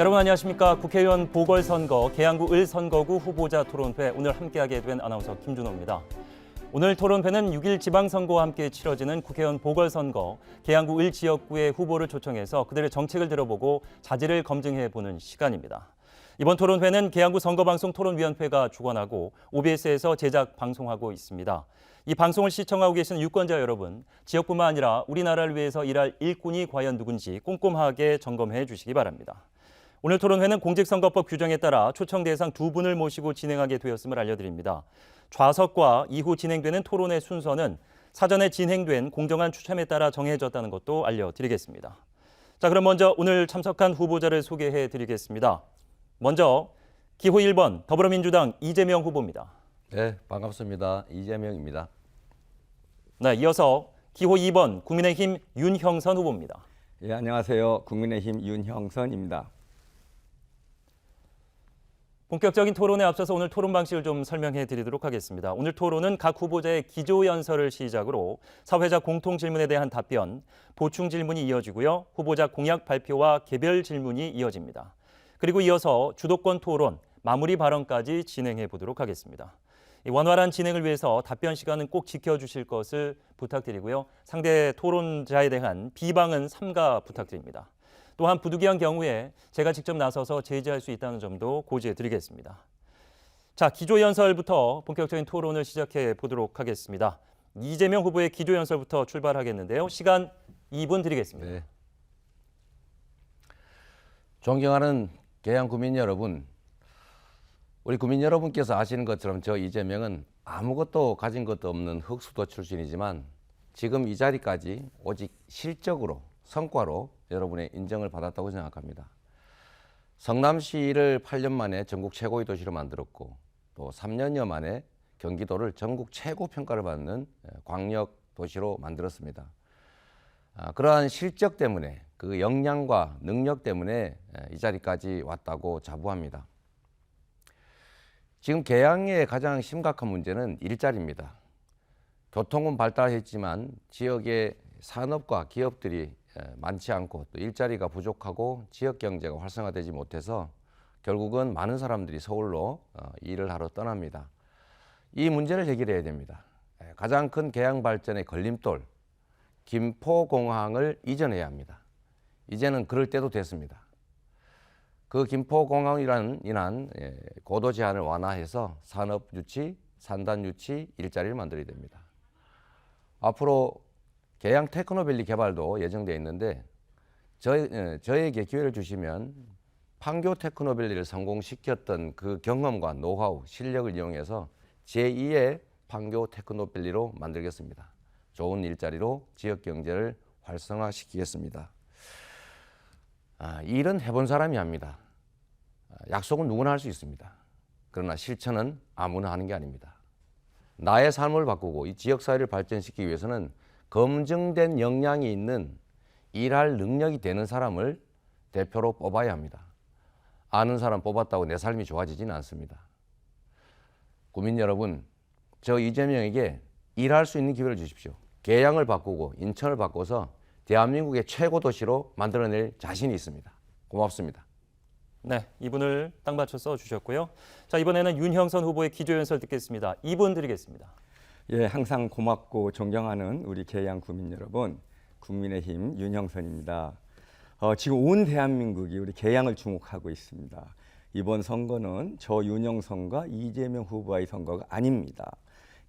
여러분 안녕하십니까. 국회의원 보궐선거 계양구 을 선거구 후보자 토론회 오늘 함께하게 된 아나운서 김준호입니다. 오늘 토론회는 6일 지방선거와 함께 치러지는 국회의원 보궐선거 계양구 을 지역구의 후보를 초청해서 그들의 정책을 들어보고 자질을 검증해보는 시간입니다. 이번 토론회는 계양구 선거방송 토론위원회가 주관하고 OBS에서 제작 방송하고 있습니다. 이 방송을 시청하고 계시는 유권자 여러분, 지역뿐만 아니라 우리나라를 위해서 일할 일꾼이 과연 누군지 꼼꼼하게 점검해 주시기 바랍니다. 오늘 토론회는 공직선거법 규정에 따라 초청 대상 두 분을 모시고 진행하게 되었음을 알려드립니다. 좌석과 이후 진행되는 토론의 순서는 사전에 진행된 공정한 추첨에 따라 정해졌다는 것도 알려드리겠습니다. 자, 그럼 먼저 오늘 참석한 후보자를 소개해 드리겠습니다. 먼저 기호 1번 더불어민주당 이재명 후보입니다. 네, 반갑습니다. 이재명입니다. 네, 이어서 기호 2번 국민의힘 윤형선 후보입니다. 예, 안녕하세요. 국민의힘 윤형선입니다. 본격적인 토론에 앞서서 오늘 토론 방식을 좀 설명해 드리도록 하겠습니다. 오늘 토론은 각 후보자의 기조연설을 시작으로 사회자 공통 질문에 대한 답변, 보충 질문이 이어지고요. 후보자 공약 발표와 개별 질문이 이어집니다. 그리고 이어서 주도권 토론, 마무리 발언까지 진행해 보도록 하겠습니다. 원활한 진행을 위해서 답변 시간은 꼭 지켜주실 것을 부탁드리고요. 상대 토론자에 대한 비방은 삼가 부탁드립니다. 또한 부득이한 경우에 제가 직접 나서서 제지할 수 있다는 점도 고지해 드리겠습니다. 자, 기조연설부터 본격적인 토론을 시작해 보도록 하겠습니다. 이재명 후보의 기조연설부터 출발하겠는데요. 시간 2분 드리겠습니다. 네. 존경하는 계양 구민 여러분, 우리 구민 여러분께서 아시는 것처럼 저 이재명은 아무것도 가진 것도 없는 흙수도 출신이지만 지금 이 자리까지 오직 실적으로, 성과로 여러분의 인정을 받았다고 생각합니다. 성남시를 8년 만에 전국 최고의 도시로 만들었고 또 3년여 만에 경기도를 전국 최고 평가를 받는 광역 도시로 만들었습니다. 그러한 실적 때문에 그 역량과 능력 때문에 이 자리까지 왔다고 자부합니다. 지금 계양의 가장 심각한 문제는 일자리입니다. 교통은 발달했지만 지역의 산업과 기업들이 많지 않고 또 일자리가 부족하고 지역 경제가 활성화되지 못해서 결국은 많은 사람들이 서울로 일을 하러 떠납니다. 이 문제를 해결해야 됩니다. 가장 큰 계양 발전의 걸림돌, 김포공항을 이전해야 합니다. 이제는 그럴 때도 됐습니다. 그 김포공항이란 인한 고도 제한을 완화해서 산업 유치, 산단 유치, 일자리를 만들어야 됩니다. 앞으로 계양 테크노밸리 개발도 예정되어 있는데 저에게 기회를 주시면 판교 테크노밸리를 성공시켰던 그 경험과 노하우, 실력을 이용해서 제2의 판교 테크노밸리로 만들겠습니다. 좋은 일자리로 지역 경제를 활성화시키겠습니다. 일은 해본 사람이 합니다. 약속은 누구나 할 수 있습니다. 그러나 실천은 아무나 하는 게 아닙니다. 나의 삶을 바꾸고 이 지역사회를 발전시키기 위해서는 검증된 역량이 있는 일할 능력이 되는 사람을 대표로 뽑아야 합니다. 아는 사람 뽑았다고 내 삶이 좋아지지는 않습니다. 국민 여러분, 저 이재명에게 일할 수 있는 기회를 주십시오. 계양을 바꾸고 인천을 바꿔서 대한민국의 최고 도시로 만들어낼 자신이 있습니다. 고맙습니다. 네, 이분을 딱 맞춰 써주셨고요. 자, 이번에는 윤형선 후보의 기조연설 듣겠습니다. 2분 드리겠습니다. 예, 항상 고맙고 존경하는 우리 계양 구민 여러분, 국민의힘 윤형선입니다. 지금 온 대한민국이 우리 계양을 주목하고 있습니다. 이번 선거는 저 윤형선과 이재명 후보와의 선거가 아닙니다.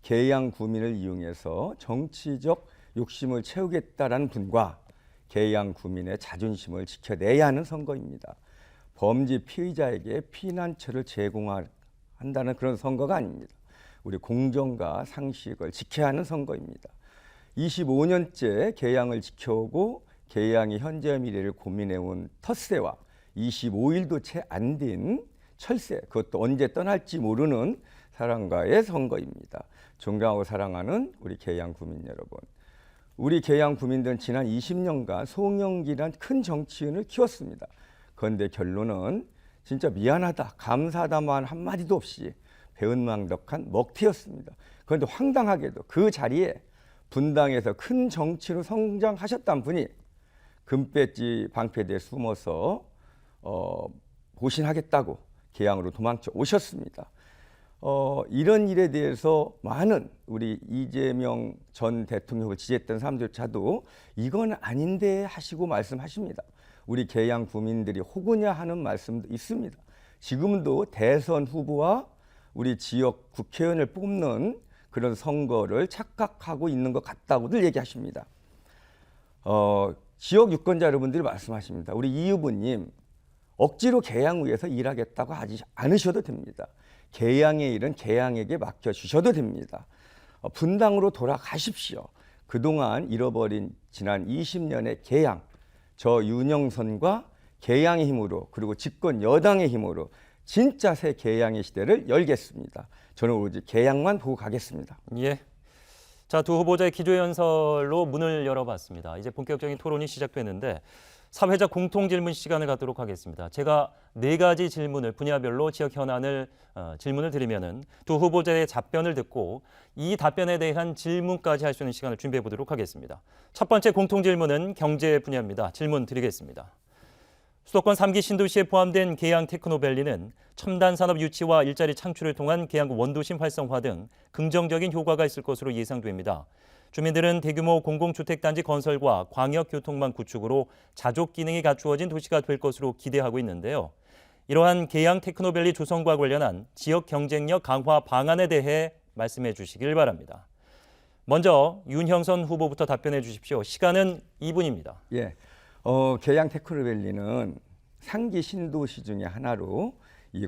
계양 구민을 이용해서 정치적 욕심을 채우겠다라는 분과 계양 구민의 자존심을 지켜내야 하는 선거입니다. 범죄 피의자에게 피난처를 제공한다는 그런 선거가 아닙니다. 우리 공정과 상식을 지켜야 하는 선거입니다. 25년째 계양을 지켜오고 계양의 현재와 미래를 고민해온 텃세와 25일도 채 안 된 철새, 그것도 언제 떠날지 모르는 사람과의 선거입니다. 존경하고 사랑하는 우리 계양 구민 여러분, 우리 계양 구민들은 지난 20년간 송영기란 큰 정치인을 키웠습니다. 그런데 결론은 진짜 미안하다, 감사하다만 한마디도 없이 배은망덕한 먹튀였습니다. 그런데 황당하게도 그 자리에 분당에서 큰 정치로 성장하셨던 분이 금배지 방패대에 숨어서 보신하겠다고 계양으로 도망쳐 오셨습니다. 이런 일에 대해서 많은 우리 이재명 전 대통령을 지지했던 사람들조차도 이건 아닌데 하시고 말씀하십니다. 우리 계양 구민들이 혹으냐 하는 말씀도 있습니다. 지금도 대선 후보와 우리 지역 국회의원을 뽑는 그런 선거를 착각하고 있는 것 같다고들 얘기하십니다. 지역 유권자 여러분들이 말씀하십니다. 우리 이 후보님 억지로 계양구에서 일하겠다고 하지 않으셔도 됩니다. 계양의 일은 계양에게 맡겨주셔도 됩니다. 분당으로 돌아가십시오. 그동안 잃어버린 지난 20년의 계양, 저 윤영선과 계양의 힘으로 그리고 집권 여당의 힘으로 진짜 새 계양의 시대를 열겠습니다. 저는 오로지 계양만 보고 가겠습니다. 예. 자, 두 후보자의 기조연설로 문을 열어봤습니다. 이제 본격적인 토론이 시작되는데 사회자 공통 질문 시간을 갖도록 하겠습니다. 제가 4가지 질문을 분야별로 지역 현안을 질문을 드리면은 두 후보자의 답변을 듣고 이 답변에 대한 질문까지 할 수 있는 시간을 준비해 보도록 하겠습니다. 첫 번째 공통 질문은 경제 분야입니다. 질문 드리겠습니다. 수도권 3기 신도시에 포함된 계양 테크노밸리는 첨단 산업 유치와 일자리 창출을 통한 계양구 원도심 활성화 등 긍정적인 효과가 있을 것으로 예상됩니다. 주민들은 대규모 공공주택단지 건설과 광역교통망 구축으로 자족 기능이 갖추어진 도시가 될 것으로 기대하고 있는데요. 이러한 계양 테크노밸리 조성과 관련한 지역 경쟁력 강화 방안에 대해 말씀해 주시길 바랍니다. 먼저 윤형선 후보부터 답변해 주십시오. 시간은 2분입니다. 예, 계양 테크노밸리는 상기 신도시 중에 하나로 이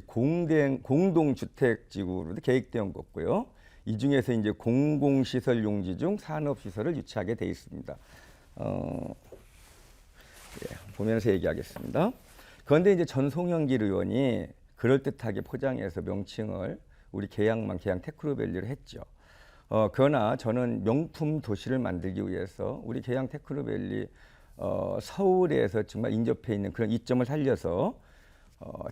공동주택지구로 계획되어 거고요. 이 중에서 이제 공공시설 용지 중 산업시설을 유치하게 돼 있습니다. 보면서 얘기하겠습니다. 그런데 이제 전송영길 의원이 그럴듯하게 포장해서 명칭을 우리 계양 테크노밸리로 했죠. 그러나 저는 명품 도시를 만들기 위해서 우리 계양 테크노밸리 서울에서 정말 인접해 있는 그런 이점을 살려서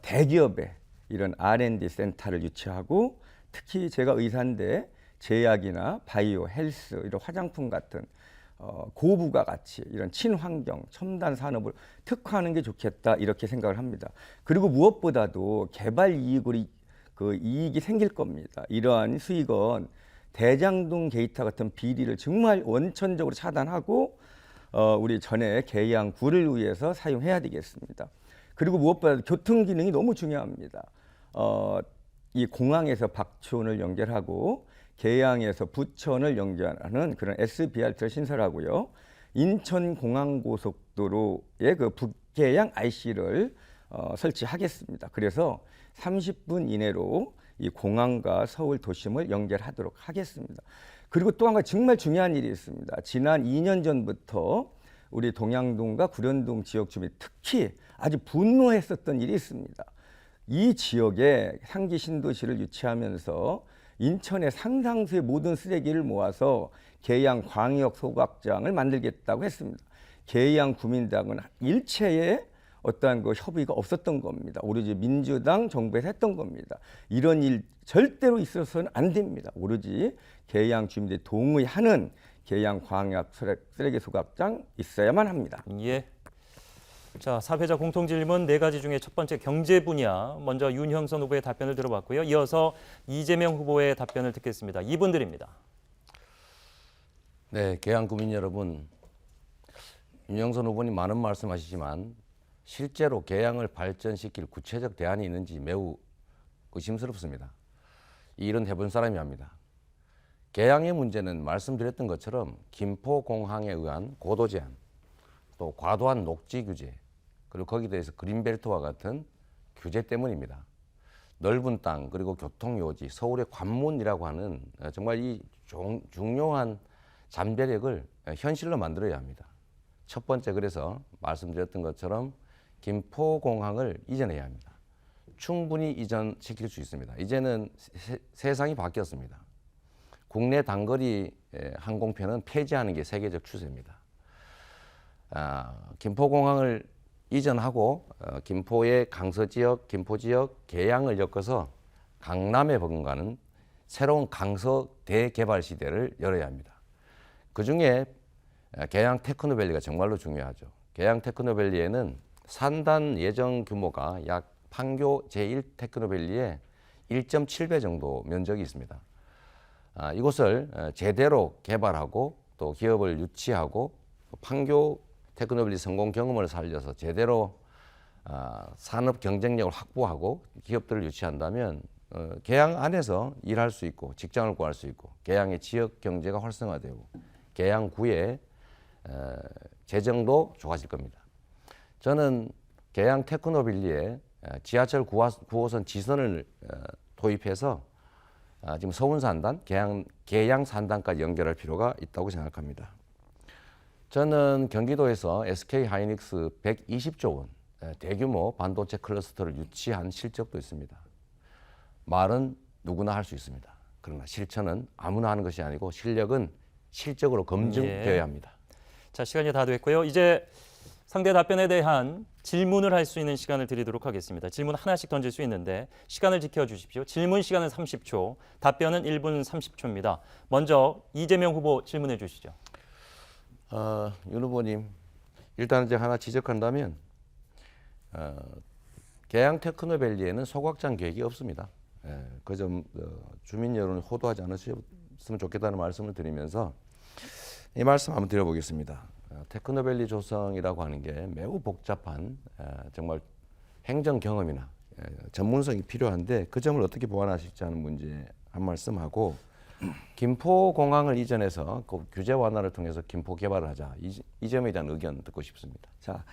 대기업의 이런 R&D 센터를 유치하고 특히 제가 의사인데 제약이나 바이오, 헬스, 이런 화장품 같은 고부가 가치, 이런 친환경, 첨단 산업을 특화하는 게 좋겠다 이렇게 생각을 합니다. 그리고 무엇보다도 개발 이익으로 그 이익이 생길 겁니다. 이러한 수익은 대장동 게이트 같은 비리를 정말 원천적으로 차단하고 우리 전에 계양구를 위해서 사용해야 되겠습니다. 그리고 무엇보다도 교통 기능이 너무 중요합니다. 이 공항에서 박촌을 연결하고 계양에서 부천을 연결하는 그런 SBRT를 신설하고요. 인천공항고속도로에 그 북계양 IC를 설치하겠습니다. 그래서 30분 이내로 이 공항과 서울 도심을 연결하도록 하겠습니다. 그리고 또 한 가지 정말 중요한 일이 있습니다. 지난 2년 전부터 우리 동양동과 구련동 지역 주민 특히 아주 분노했었던 일이 있습니다. 이 지역에 상기 신도시를 유치하면서 인천의 상당수의 모든 쓰레기를 모아서 계양 광역 소각장을 만들겠다고 했습니다. 계양 구민당은 일체의 어떠한 그 협의가 없었던 겁니다. 오로지 민주당 정부에서 했던 겁니다. 이런 일 절대로 있어서는 안 됩니다. 오로지 계양 주민들이 동의하는 계양 광역 쓰레기 소각장 있어야만 합니다. 예. 자, 사회자 공통 질문 4가지 중에 첫 번째 경제 분야, 먼저 윤형선 후보의 답변을 들어봤고요. 이어서 이재명 후보의 답변을 듣겠습니다. 이분들입니다. 네, 계양 구민 여러분, 윤영선 후보님 많은 말씀하시지만 실제로 계양을 발전시킬 구체적 대안이 있는지 매우 의심스럽습니다. 이 일은 해본 사람이 합니다. 계양의 문제는 말씀드렸던 것처럼 김포공항에 의한 고도 제한, 또 과도한 녹지 규제, 그리고 거기에 대해서 그린벨트와 같은 규제 때문입니다. 넓은 땅 그리고 교통요지, 서울의 관문이라고 하는 정말 이 중요한 잠재력을 현실로 만들어야 합니다. 첫 번째, 그래서 말씀드렸던 것처럼 김포공항을 이전해야 합니다. 충분히 이전시킬 수 있습니다. 이제는 세상이 바뀌었습니다. 국내 단거리 항공편은 폐지하는 게 세계적 추세입니다. 김포공항을 이전하고 김포의 강서지역, 김포지역, 계양을 엮어서 강남에 버금가는 새로운 강서 대개발 시대를 열어야 합니다. 그중에 계양 테크노밸리가 정말로 중요하죠. 계양 테크노밸리에는 산단 예정 규모가 약 판교 제1 테크노밸리의 1.7배 정도 면적이 있습니다. 이곳을 제대로 개발하고 또 기업을 유치하고 판교 테크노밸리 성공 경험을 살려서 제대로 산업 경쟁력을 확보하고 기업들을 유치한다면 계양 안에서 일할 수 있고 직장을 구할 수 있고 계양의 지역 경제가 활성화되고 계양구의 재정도 좋아질 겁니다. 저는 계양 테크노밸리에 지하철 9호선 지선을 도입해서 지금 서운산단, 계양산단까지 연결할 필요가 있다고 생각합니다. 저는 경기도에서 SK하이닉스 120조 원 대규모 반도체 클러스터를 유치한 실적도 있습니다. 말은 누구나 할 수 있습니다. 그러나 실천은 아무나 하는 것이 아니고 실력은 실적으로 검증되어야 합니다. 자, 시간이 다 됐고요. 이제 상대 답변에 대한 질문을 할 수 있는 시간을 드리도록 하겠습니다. 질문 하나씩 던질 수 있는데 시간을 지켜주십시오. 질문 시간은 30초, 답변은 1분 30초입니다. 먼저 이재명 후보 질문해 주시죠. 윤 후보님, 일단 이제 하나 지적한다면 계양 테크노밸리에는 소각장 계획이 없습니다. 그 점 주민 여론을 호도하지 않으셨으면 좋겠다는 말씀을 드리면서 이 말씀 한번 드려보겠습니다. 테크노밸리 조성이라고 하는 게 매우 복잡한 정말 행정 경험이나 전문성이 필요한데 그 점을 어떻게 보완하실지 하는 문제 한 말씀하고 김포공항을 이전해서 그 규제 완화를 통해서 김포 개발을 하자 이 점에 대한 의견 듣고 싶습니다. 자,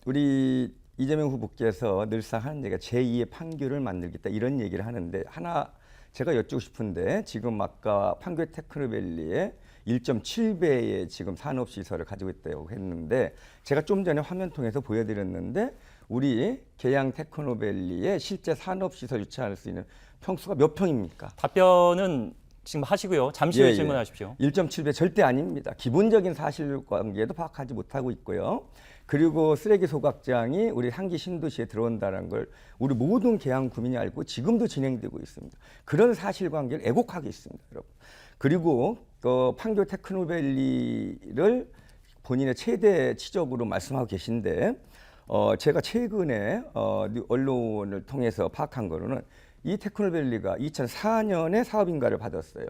우리 이재명 후보께서 늘상 하는 얘기가 제2의 판교를 만들겠다 이런 얘기를 하는데 하나 제가 여쭙고 싶은데 지금 아까 판교 테크노밸리에 1.7배의 지금 산업시설을 가지고 있다고 했는데 제가 좀 전에 화면 통해서 보여드렸는데 우리 계양 테크노밸리의 실제 산업시설 유치할 수 있는 평수가 몇 평입니까? 답변은 지금 하시고요. 잠시 후에 질문하십시오. 1.7배 절대 아닙니다. 기본적인 사실관계도 파악하지 못하고 있고요. 그리고 쓰레기 소각장이 우리 상기 신도시에 들어온다는 걸 우리 모든 계양 구민이 알고 지금도 진행되고 있습니다. 그런 사실관계를 애곡하고 있습니다, 여러분. 그리고 판교 테크노밸리를 본인의 최대 치적으로 말씀하고 계신데 제가 최근에 언론을 통해서 파악한 거로는 이 테크노밸리가 2004년에 사업인가를 받았어요.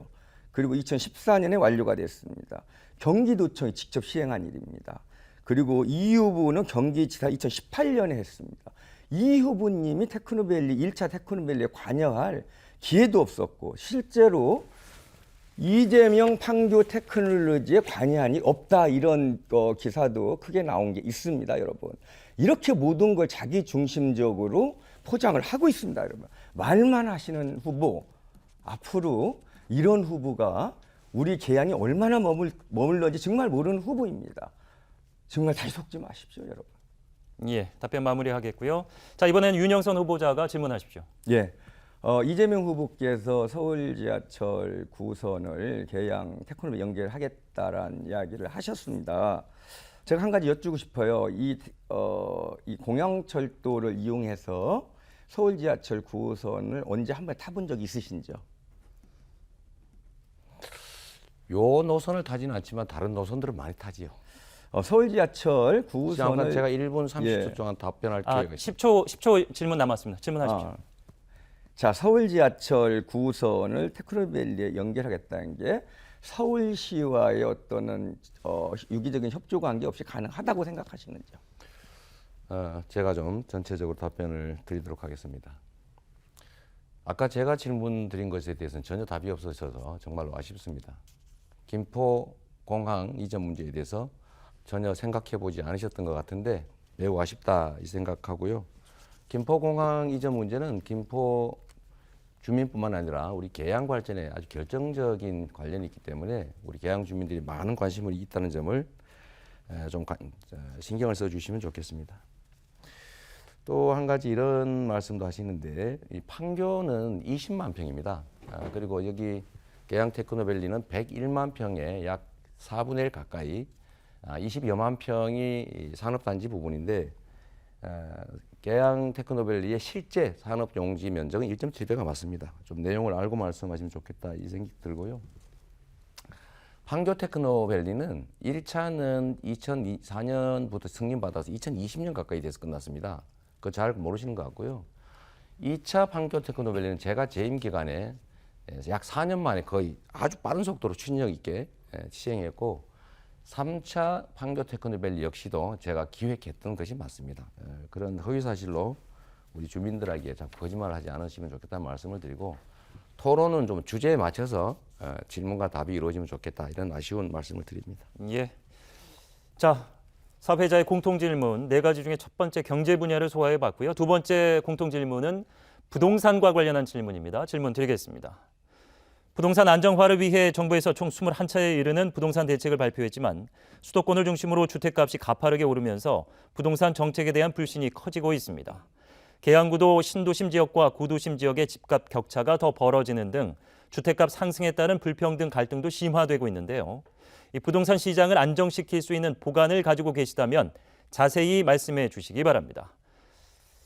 그리고 2014년에 완료가 됐습니다. 경기도청이 직접 시행한 일입니다. 그리고 이 후보는 경기지사 2018년에 했습니다. 이 후보님이 테크노밸리 1차 테크노밸리에 관여할 기회도 없었고 실제로 이재명 판교 테크놀로지에 관여한이 없다 이런 기사도 크게 나온 게 있습니다, 여러분. 이렇게 모든 걸 자기 중심적으로 포장을 하고 있습니다, 여러분. 말만 하시는 후보, 앞으로 이런 후보가 우리 계양이 얼마나 머물러지 정말 모르는 후보입니다. 정말 다시 속지 마십시오, 여러분. 예, 답변 마무리하겠고요. 자, 이번에는 윤영선 후보자가 질문하십시오. 예. 이재명 후보께서 서울 지하철 9호선을 계양 테크노밸리 연결하겠다라는 이야기를 하셨습니다. 제가 한 가지 여쭙고 싶어요. 이 공영철도를 이용해서 서울 지하철 9호선을 언제 한 번 타본 적이 있으신지요? 요 노선을 타지는 않지만 다른 노선들을 많이 타지요. 서울 지하철 9호선을 제가 1분 30초 동안 답변할 기회가 있습니다. 10초 질문 남았습니다. 질문하십시오. 자, 서울 지하철 9호선을 테크노밸리에 연결하겠다는 게 서울시와의 어떤 유기적인 협조 관계 없이 가능하다고 생각하시는지요? 제가 좀 전체적으로 답변을 드리도록 하겠습니다. 아까 제가 질문 드린 것에 대해서는 전혀 답이 없으셔서 정말로 아쉽습니다. 김포공항 이전 문제에 대해서 전혀 생각해 보지 않으셨던 것 같은데 매우 아쉽다 이 생각하고요. 김포공항 이전 문제는 김포 주민뿐만 아니라 우리 계양 발전에 아주 결정적인 관련이 있기 때문에 우리 계양 주민들이 많은 관심을 있다는 점을 좀 신경을 써주시면 좋겠습니다. 또 한 가지 이런 말씀도 하시는데 이 판교는 20만 평입니다. 그리고 여기 계양 테크노밸리는 101만 평에 약 4분의 1 가까이 20여만 평이 산업단지 부분인데 계양 테크노밸리의 실제 산업 용지 면적은 1.7배가 맞습니다. 좀 내용을 알고 말씀하시면 좋겠다 이 생각 들고요. 판교 테크노밸리는 1차는 2004년부터 승인받아서 2020년 가까이 돼서 끝났습니다. 그거 잘 모르시는 것 같고요. 2차 판교 테크노밸리는 제가 재임 기간에 약 4년 만에 거의 아주 빠른 속도로 추진력 있게 시행했고 3차 판교 테크노밸리 역시도 제가 기획했던 것이 맞습니다. 그런 허위 사실로 우리 주민들에게 자꾸 거짓말을 하지 않으시면 좋겠다는 말씀을 드리고 토론은 좀 주제에 맞춰서 질문과 답이 이루어지면 좋겠다 이런 아쉬운 말씀을 드립니다. 예. 자, 사회자의 공통 질문 네 가지 중에 첫 번째 경제 분야를 소화해 봤고요. 두 번째 공통 질문은 부동산과 관련한 질문입니다. 질문 드리겠습니다. 부동산 안정화를 위해 정부에서 총 21차에 이르는 부동산 대책을 발표했지만 수도권을 중심으로 주택값이 가파르게 오르면서 부동산 정책에 대한 불신이 커지고 있습니다. 계양구도 신도심 지역과 구도심 지역의 집값 격차가 더 벌어지는 등 주택값 상승에 따른 불평등 갈등도 심화되고 있는데요. 이 부동산 시장을 안정시킬 수 있는 보관을 가지고 계시다면 자세히 말씀해 주시기 바랍니다.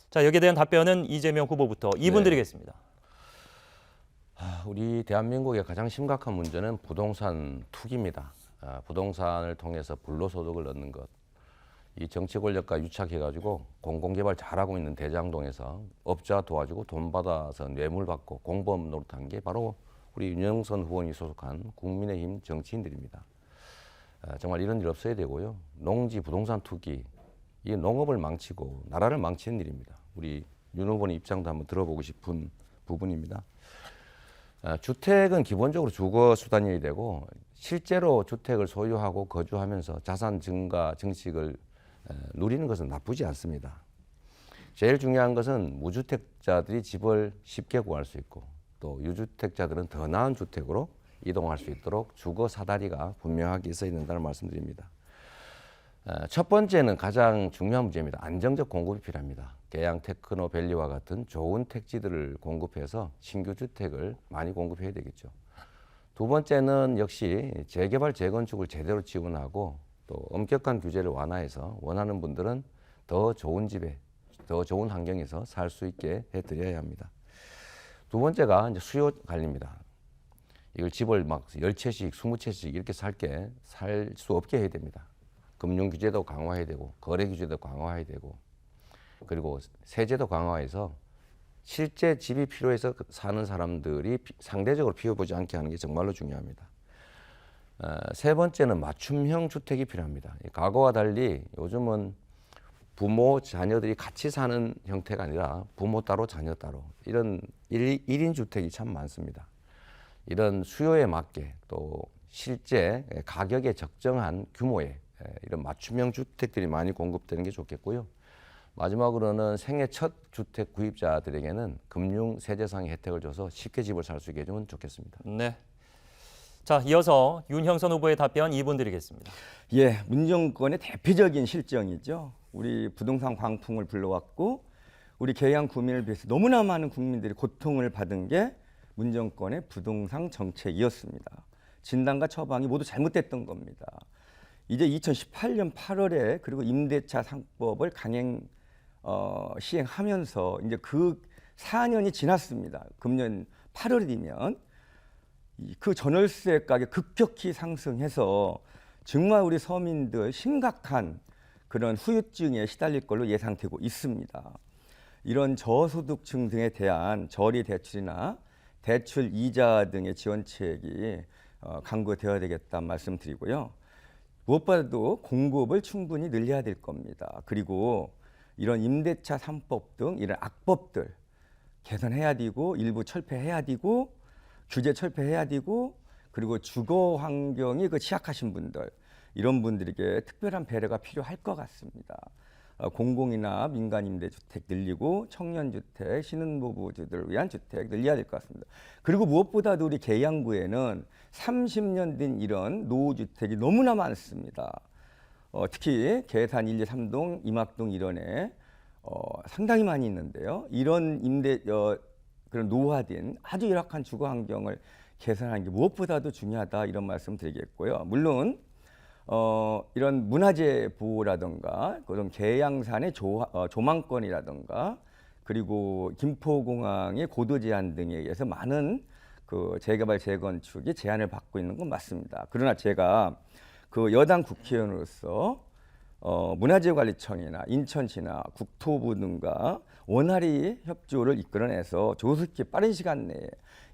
자, 여기에 대한 답변은 이재명 후보부터 2분 드리겠습니다. 우리 대한민국의 가장 심각한 문제는 부동산 투기입니다. 부동산을 통해서 불로소득을 얻는 것. 이 정치 권력과 유착해가지고 공공개발 잘하고 있는 대장동에서 업자 도와주고 돈 받아서 뇌물 받고 공범 노릇한 게 바로 우리 윤영선 후보님이 소속한 국민의힘 정치인들입니다. 정말 이런 일 없어야 되고요. 농지 부동산 투기, 이 농업을 망치고 나라를 망치는 일입니다. 우리 윤 후보님 입장도 한번 들어보고 싶은 부분입니다. 주택은 기본적으로 주거 수단이 되고 실제로 주택을 소유하고 거주하면서 자산 증가 증식을 누리는 것은 나쁘지 않습니다. 제일 중요한 것은 무주택자들이 집을 쉽게 구할 수 있고 또 유주택자들은 더 나은 주택으로 이동할 수 있도록 주거 사다리가 분명하게 있어야 된다는 말씀드립니다. 첫 번째는 가장 중요한 문제입니다. 안정적 공급이 필요합니다. 계양 테크노밸리와 같은 좋은 택지들을 공급해서 신규 주택을 많이 공급해야 되겠죠. 두 번째는 역시 재개발 재건축을 제대로 지원하고 또 엄격한 규제를 완화해서 원하는 분들은 더 좋은 집에 더 좋은 환경에서 살 수 있게 해드려야 합니다. 두 번째가 이제 수요 관리입니다. 이걸 집을 막 10채씩 20채씩 이렇게 살 수 없게 해야 됩니다. 금융 규제도 강화해야 되고 거래 규제도 강화해야 되고 그리고 세제도 강화해서 실제 집이 필요해서 사는 사람들이 상대적으로 피해보지 않게 하는 게 정말로 중요합니다. 세 번째는 맞춤형 주택이 필요합니다. 과거와 달리 요즘은 부모, 자녀들이 같이 사는 형태가 아니라 부모 따로 자녀 따로 이런 1인 주택이 참 많습니다. 이런 수요에 맞게 또 실제 가격에 적정한 규모의 이런 맞춤형 주택들이 많이 공급되는 게 좋겠고요. 마지막으로는 생애 첫 주택 구입자들에게는 금융 세제상의 혜택을 줘서 쉽게 집을 살 수 있게 해주면 좋겠습니다. 네. 자, 이어서 윤형선 후보의 답변 2분 드리겠습니다. 예, 문정권의 대표적인 실정이죠. 우리 부동산 광풍을 불러왔고 우리 계양 구민을 위해서 너무나 많은 국민들이 고통을 받은 게 문정권의 부동산 정책이었습니다. 진단과 처방이 모두 잘못됐던 겁니다. 이제 2018년 8월에 그리고 임대차 상법을 시행하면서 이제 그 4년이 지났습니다. 금년 8월이면 그 전월세 가격 급격히 상승해서 정말 우리 서민들 심각한 그런 후유증에 시달릴 걸로 예상되고 있습니다. 이런 저소득층 등에 대한 저리 대출이나 대출 이자 등의 지원책이 강구되어야 되겠다는 말씀드리고요. 무엇보다도 공급을 충분히 늘려야 될 겁니다. 그리고 이런 임대차 3법 등 이런 악법들 개선해야 되고 일부 철폐해야 되고 규제 철폐해야 되고 그리고 주거 환경이 취약하신 분들 이런 분들에게 특별한 배려가 필요할 것 같습니다. 공공이나 민간 임대주택 늘리고 청년주택, 신혼부부들을 위한 주택 늘려야 될 것 같습니다. 그리고 무엇보다도 우리 계양구에는 30년 된 이런 노후주택이 너무나 많습니다. 특히 계산 1, 2, 3동, 임학동 이런에 상당히 많이 있는데요. 이런 그런 노후화된 아주 열악한 주거 환경을 개선하는 게 무엇보다도 중요하다 이런 말씀 드리겠고요. 물론 이런 문화재 보호라든가 그런 계양산의 조망권이라든가 그리고 김포공항의 고도 제한 등에 의해서 많은 그 재개발 재건축이 제한을 받고 있는 건 맞습니다. 그러나 제가 그 여당 국회의원으로서 문화재관리청이나 인천시나 국토부 등과 원활히 협조를 이끌어내서 조속히 빠른 시간 내에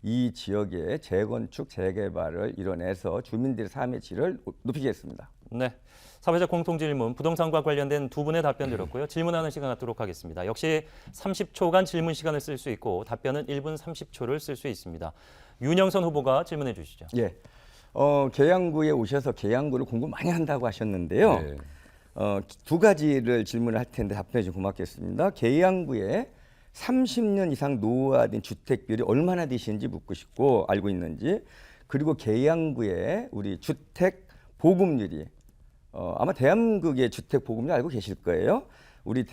이 지역의 재건축 재개발을 이뤄내서 주민들의 삶의 질을 높이겠습니다. 네. 사회적 공통질문, 부동산과 관련된 두 분의 답변 들었고요. 질문하는 시간 갖도록 하겠습니다. 역시 30초간 질문 시간을 쓸 수 있고 답변은 1분 30초를 쓸 수 있습니다. 윤영선 후보가 질문해 주시죠. 예. 계양구에 오셔서 계양구를 공부 많이 한다고 하셨는데요. 네. 두 가지를 질문을 할 텐데 답변해 주시면 고맙겠습니다. 계양구에 30년 이상 노후화된 주택비율이 얼마나 되시는지 묻고 싶고 알고 있는지, 그리고 계양구의 우리 주택 보급률이 아마 대한민국의 주택 보급률 알고 계실 거예요. 우리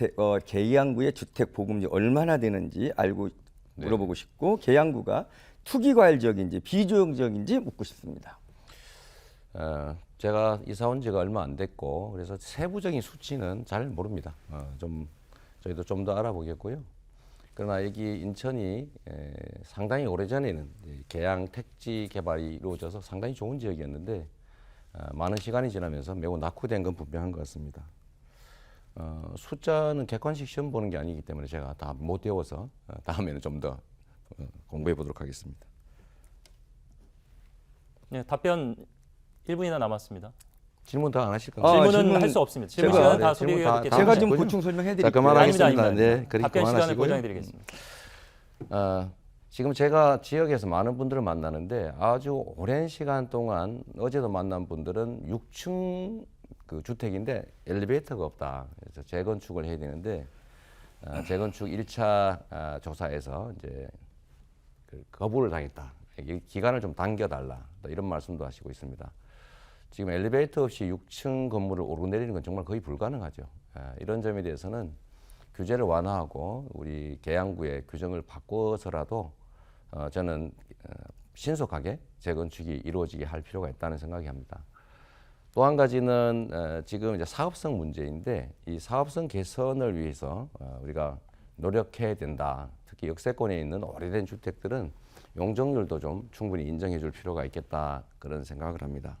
계양구의 주택 보급률이 얼마나 되는지 알고 물어보고 싶고, 계양구가 투기과열지역인지 비조용지역인지 묻고 싶습니다. 제가 이사 온 지가 얼마 안 됐고 그래서 세부적인 수치는 잘 모릅니다. 저희도 좀 더 알아보겠고요. 그러나 여기 인천이 상당히 오래전에는 계양 택지 개발이 이루어져서 상당히 좋은 지역이었는데 많은 시간이 지나면서 매우 낙후된 건 분명한 것 같습니다. 숫자는 객관식 시험 보는 게 아니기 때문에 제가 다 못 외워서 다음에는 좀 더 공부해 보도록 하겠습니다. 네, 답변 1분이나 남았습니다. 질문 더 안 하실 건가요? 질문은 질문 할 수 없습니다. 질문 제가- 시간은 다 네, 질문 소비해 다- 드렸기 제가 때문에. 좀 보충 설명해 자, 드릴게요. 그만하겠습니다. 아닙니다. 네, 그렇게 답변 시간을 그만하시고요. 보장해 드리겠습니다. 지금 제가 지역에서 많은 분들을 만나는데 아주 오랜 시간 동안 어제도 만난 분들은 6층 그 주택인데 엘리베이터가 없다. 그래서 재건축을 해야 되는데 재건축 1차 조사에서 이제 그 거부를 당했다. 이게 기간을 좀 당겨달라. 또 이런 말씀도 하시고 있습니다. 지금 엘리베이터 없이 6층 건물을 오르내리는 건 정말 거의 불가능하죠. 이런 점에 대해서는 규제를 완화하고 우리 계양구의 규정을 바꿔서라도 저는 신속하게 재건축이 이루어지게 할 필요가 있다는 생각이 합니다. 또 한 가지는 지금 이제 사업성 문제인데 이 사업성 개선을 위해서 우리가 노력해야 된다. 특히 역세권에 있는 오래된 주택들은 용적률도 좀 충분히 인정해 줄 필요가 있겠다. 그런 생각을 합니다.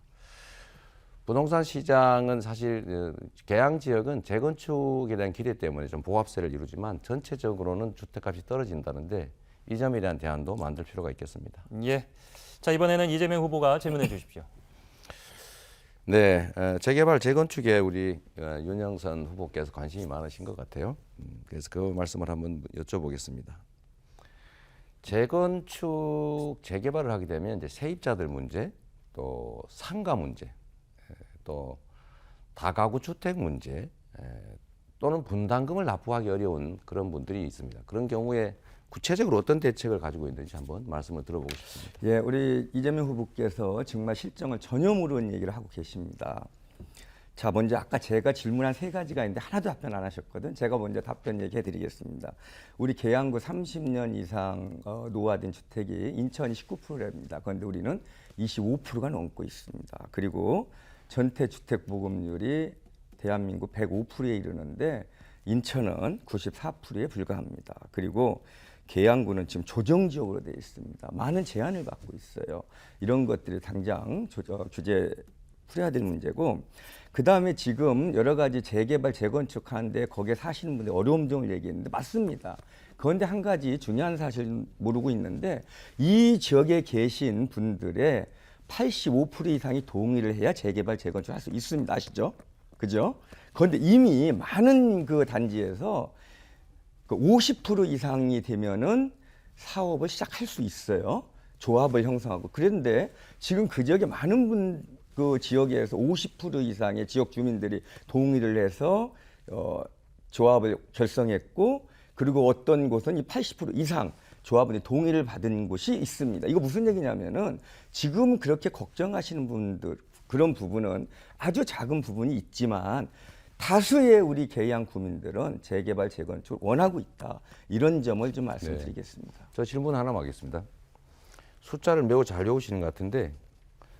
부동산 시장은 사실 계양 지역은 재건축에 대한 기대 때문에 좀 보합세를 이루지만 전체적으로는 주택값이 떨어진다는데 이 점에 대한 대안도 만들 필요가 있겠습니다. 예. 자, 이번에는 이재명 후보가 질문해 주십시오. 네, 재개발 재건축에 우리 윤영선 후보께서 관심이 많으신 것 같아요. 그래서 그 말씀을 한번 여쭤보겠습니다. 재건축 재개발을 하게 되면 이제 세입자들 문제, 또 상가 문제, 또 다가구 주택 문제, 또는 분담금을 납부하기 어려운 그런 분들이 있습니다. 그런 경우에 구체적으로 어떤 대책을 가지고 있는지 한번 말씀을 들어보고 싶습니다. 예, 우리 이재명 후보께서 정말 실정을 전혀 모르는 얘기를 하고 계십니다. 자, 먼저 아까 제가 질문한 세 가지가 있는데 하나도 답변 안 하셨거든. 제가 먼저 답변 얘기해 드리겠습니다. 우리 계양구 30년 이상 노후화된 주택이 인천이 19%입니다. 그런데 우리는 25%가 넘고 있습니다. 그리고 전체 주택 보급률이 대한민국 105%에 이르는데 인천은 94%에 불과합니다. 그리고 계양구는 지금 조정지역으로 되어 있습니다. 많은 제한을 받고 있어요. 이런 것들이 당장 규제 풀어야 될 문제고, 그 다음에 지금 여러 가지 재개발, 재건축하는데 거기에 사시는 분들 어려움 점을 얘기했는데 맞습니다. 그런데 한 가지 중요한 사실 모르고 있는데 이 지역에 계신 분들의 85% 이상이 동의를 해야 재개발, 재건축 할 수 있습니다. 아시죠? 그죠? 그런데 이미 많은 그 단지에서 50% 이상이 되면은 사업을 시작할 수 있어요. 조합을 형성하고. 그런데 지금 그 지역에 많은 그 지역에서 50% 이상의 지역 주민들이 동의를 해서 조합을 결성했고, 그리고 어떤 곳은 이 80% 이상 조합원이 동의를 받은 곳이 있습니다. 이거 무슨 얘기냐면은 지금 그렇게 걱정하시는 분들, 그런 부분은 아주 작은 부분이 있지만 다수의 우리 계양 구민들은 재개발, 재건축을 원하고 있다. 이런 점을 좀 말씀드리겠습니다. 저 질문 하나만 하겠습니다. 숫자를 매우 잘 외우시는 것 같은데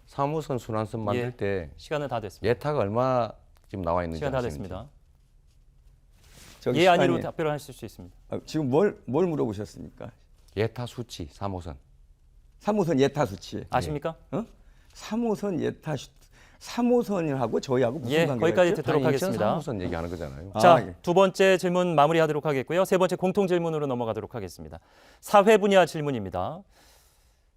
3호선 순환선 만들 예, 때 시간은 다 됐습니다. 예타가 얼마 지금 나와 있는지 시간 다 아시는지? 됐습니다. 저기 예, 아니로 시간이- 답변을 하실 수 있습니다. 지금 뭘 물어보셨습니까? 예타 수치 3호선. 3호선 예타 수치. 아십니까? 3호선 예타 3호선하고 저희하고 무슨 예, 관계가 거기까지 있죠? 듣도록 하겠습니다. 3호선 얘기하는 거잖아요. 자, 예. 두 번째 질문 마무리하도록 하겠고요. 세 번째 공통 질문으로 넘어가도록 하겠습니다. 사회 분야 질문입니다.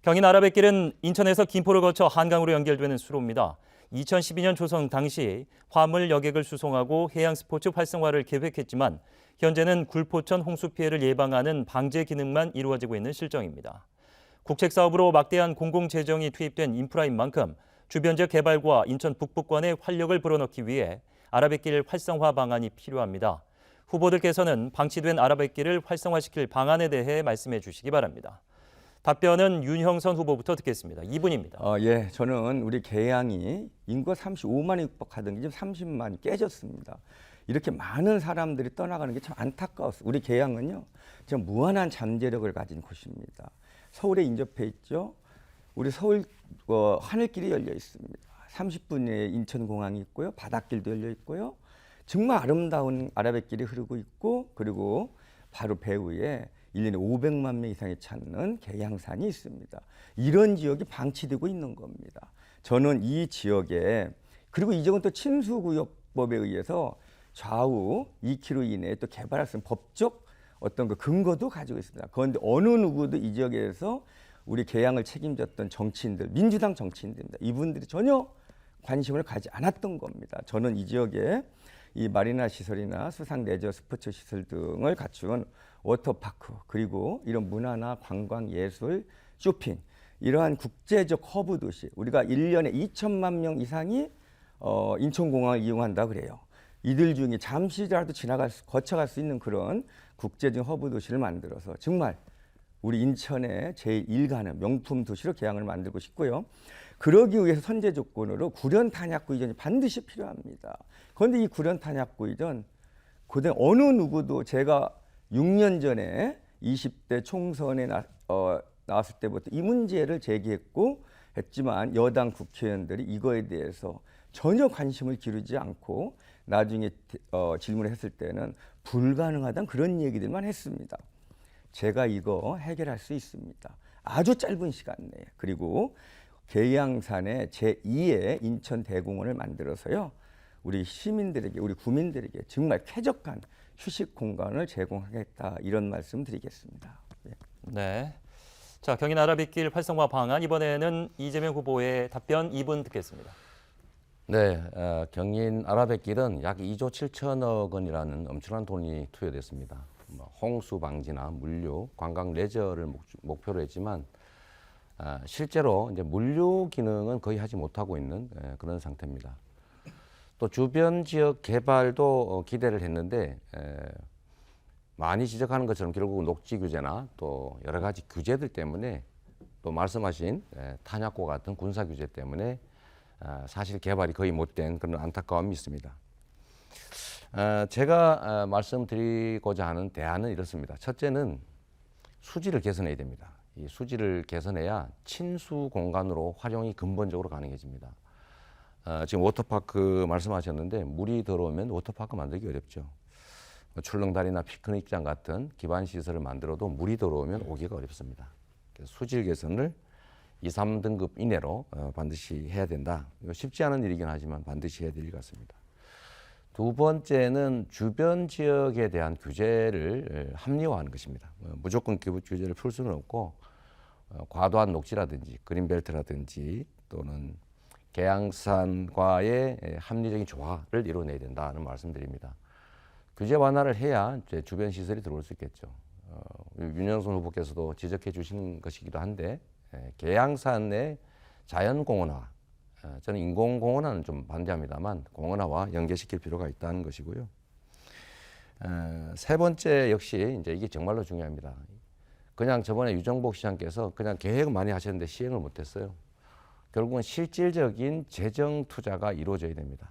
경인 아라뱃길은 인천에서 김포를 거쳐 한강으로 연결되는 수로입니다. 2012년 조성 당시 화물 여객을 수송하고 해양 스포츠 활성화를 계획했지만 현재는 굴포천 홍수 피해를 예방하는 방제 기능만 이루어지고 있는 실정입니다. 국책 사업으로 막대한 공공 재정이 투입된 인프라인 만큼 주변 지역 개발과 인천 북부권에 활력을 불어넣기 위해 아라뱃길 활성화 방안이 필요합니다. 후보들께서는 방치된 아라뱃길을 활성화시킬 방안에 대해 말씀해 주시기 바랍니다. 답변은 윤형선 후보부터 듣겠습니다. 2분입니다. 예, 저는 우리 계양이 인구가 35만이 육박하던 게 지금 30만이 깨졌습니다. 이렇게 많은 사람들이 떠나가는 게 참 안타까웠어요. 우리 계양은요, 지금 무한한 잠재력을 가진 곳입니다. 서울에 인접해 있죠. 우리 서울 하늘길이 열려 있습니다. 30분에 인천공항이 있고요. 바닷길도 열려 있고요. 정말 아름다운 아라뱃길이 흐르고 있고, 그리고 바로 배후에 1년에 500만 명 이상이 찾는 계양산이 있습니다. 이런 지역이 방치되고 있는 겁니다. 저는 이 지역에, 그리고 이 지역은 또 침수구역법에 의해서 좌우 2km 이내에 또 개발할 수 있는 법적 어떤 그 근거도 가지고 있습니다. 그런데 어느 누구도 이 지역에서 우리 계양을 책임졌던 정치인들, 민주당 정치인들입니다. 이분들이 전혀 관심을 가지 않았던 겁니다. 저는 이 지역에 이 마리나 시설이나 수상 레저 스포츠 시설 등을 갖춘 워터파크, 그리고 이런 문화나 관광, 예술, 쇼핑, 이러한 국제적 허브 도시, 우리가 1년에 2천만 명 이상이 인천공항을 이용한다 그래요. 이들 중에 잠시라도 거쳐갈 수 있는 그런 국제적 허브 도시를 만들어서 정말 우리 인천의 제1가는 명품 도시로 계양을 만들고 싶고요. 그러기 위해서 선제 조건으로 구련 탄약구 이전이 반드시 필요합니다. 그런데 이 구련 탄약구 이전, 그다음 어느 누구도 제가 6년 전에 20대 총선에 나왔을 때부터 이 문제를 제기했고 했지만 여당 국회의원들이 이거에 대해서 전혀 관심을 기울이지 않고 나중에 질문을 했을 때는 불가능하다는 그런 얘기들만 했습니다. 제가 이거 해결할 수 있습니다. 아주 짧은 시간 내에. 그리고 계양산에 제2의 인천 대공원을 만들어서요, 우리 시민들에게, 우리 구민들에게 정말 쾌적한 휴식 공간을 제공하겠다, 이런 말씀 드리겠습니다. 네. 네. 자, 경인 아라뱃길 활성화 방안, 이번에는 이재명 후보의 답변 2분 듣겠습니다. 네, 경인 아라뱃길은 약 2조 7천억 원이라는 엄청난 돈이 투여됐습니다. 홍수 방지나 물류, 관광 레저를 목표로 했지만 실제로 이제 물류 기능은 거의 하지 못하고 있는 그런 상태입니다. 또 주변 지역 개발도 기대를 했는데 많이 지적하는 것처럼 결국 녹지 규제나 또 여러 가지 규제들 때문에, 또 말씀하신 탄약고 같은 군사 규제 때문에 사실 개발이 거의 못된 그런 안타까움이 있습니다. 제가 말씀드리고자 하는 대안은 이렇습니다. 첫째는 수지를 개선해야 됩니다. 이 수지를 개선해야 친수 공간으로 활용이 근본적으로 가능해집니다. 지금 워터파크 말씀하셨는데 물이 들어오면 워터파크 만들기 어렵죠. 출렁다리나 피크닉장 같은 기반 시설을 만들어도 물이 들어오면 오기가 어렵습니다. 그래서 수질 개선을 2, 3등급 이내로 반드시 해야 된다. 이거 쉽지 않은 일이긴 하지만 반드시 해야 될 일 같습니다. 두 번째는 주변 지역에 대한 규제를 합리화하는 것입니다. 무조건 규제를 풀 수는 없고 과도한 녹지라든지 그린벨트라든지 또는 계양산과의 합리적인 조화를 이뤄내야 된다는 말씀드립니다. 규제 완화를 해야 이제 주변 시설이 들어올 수 있겠죠. 윤영선 후보께서도 지적해 주신 것이기도 한데 계양산의 자연공원화, 저는 인공공원화는 좀 반대합니다만 공원화와 연계시킬 필요가 있다는 것이고요. 세 번째 역시 이제 이게 정말로 중요합니다. 그냥 저번에 유정복 시장께서 그냥 계획은 많이 하셨는데 시행을 못했어요. 결국은 실질적인 재정 투자가 이루어져야 됩니다.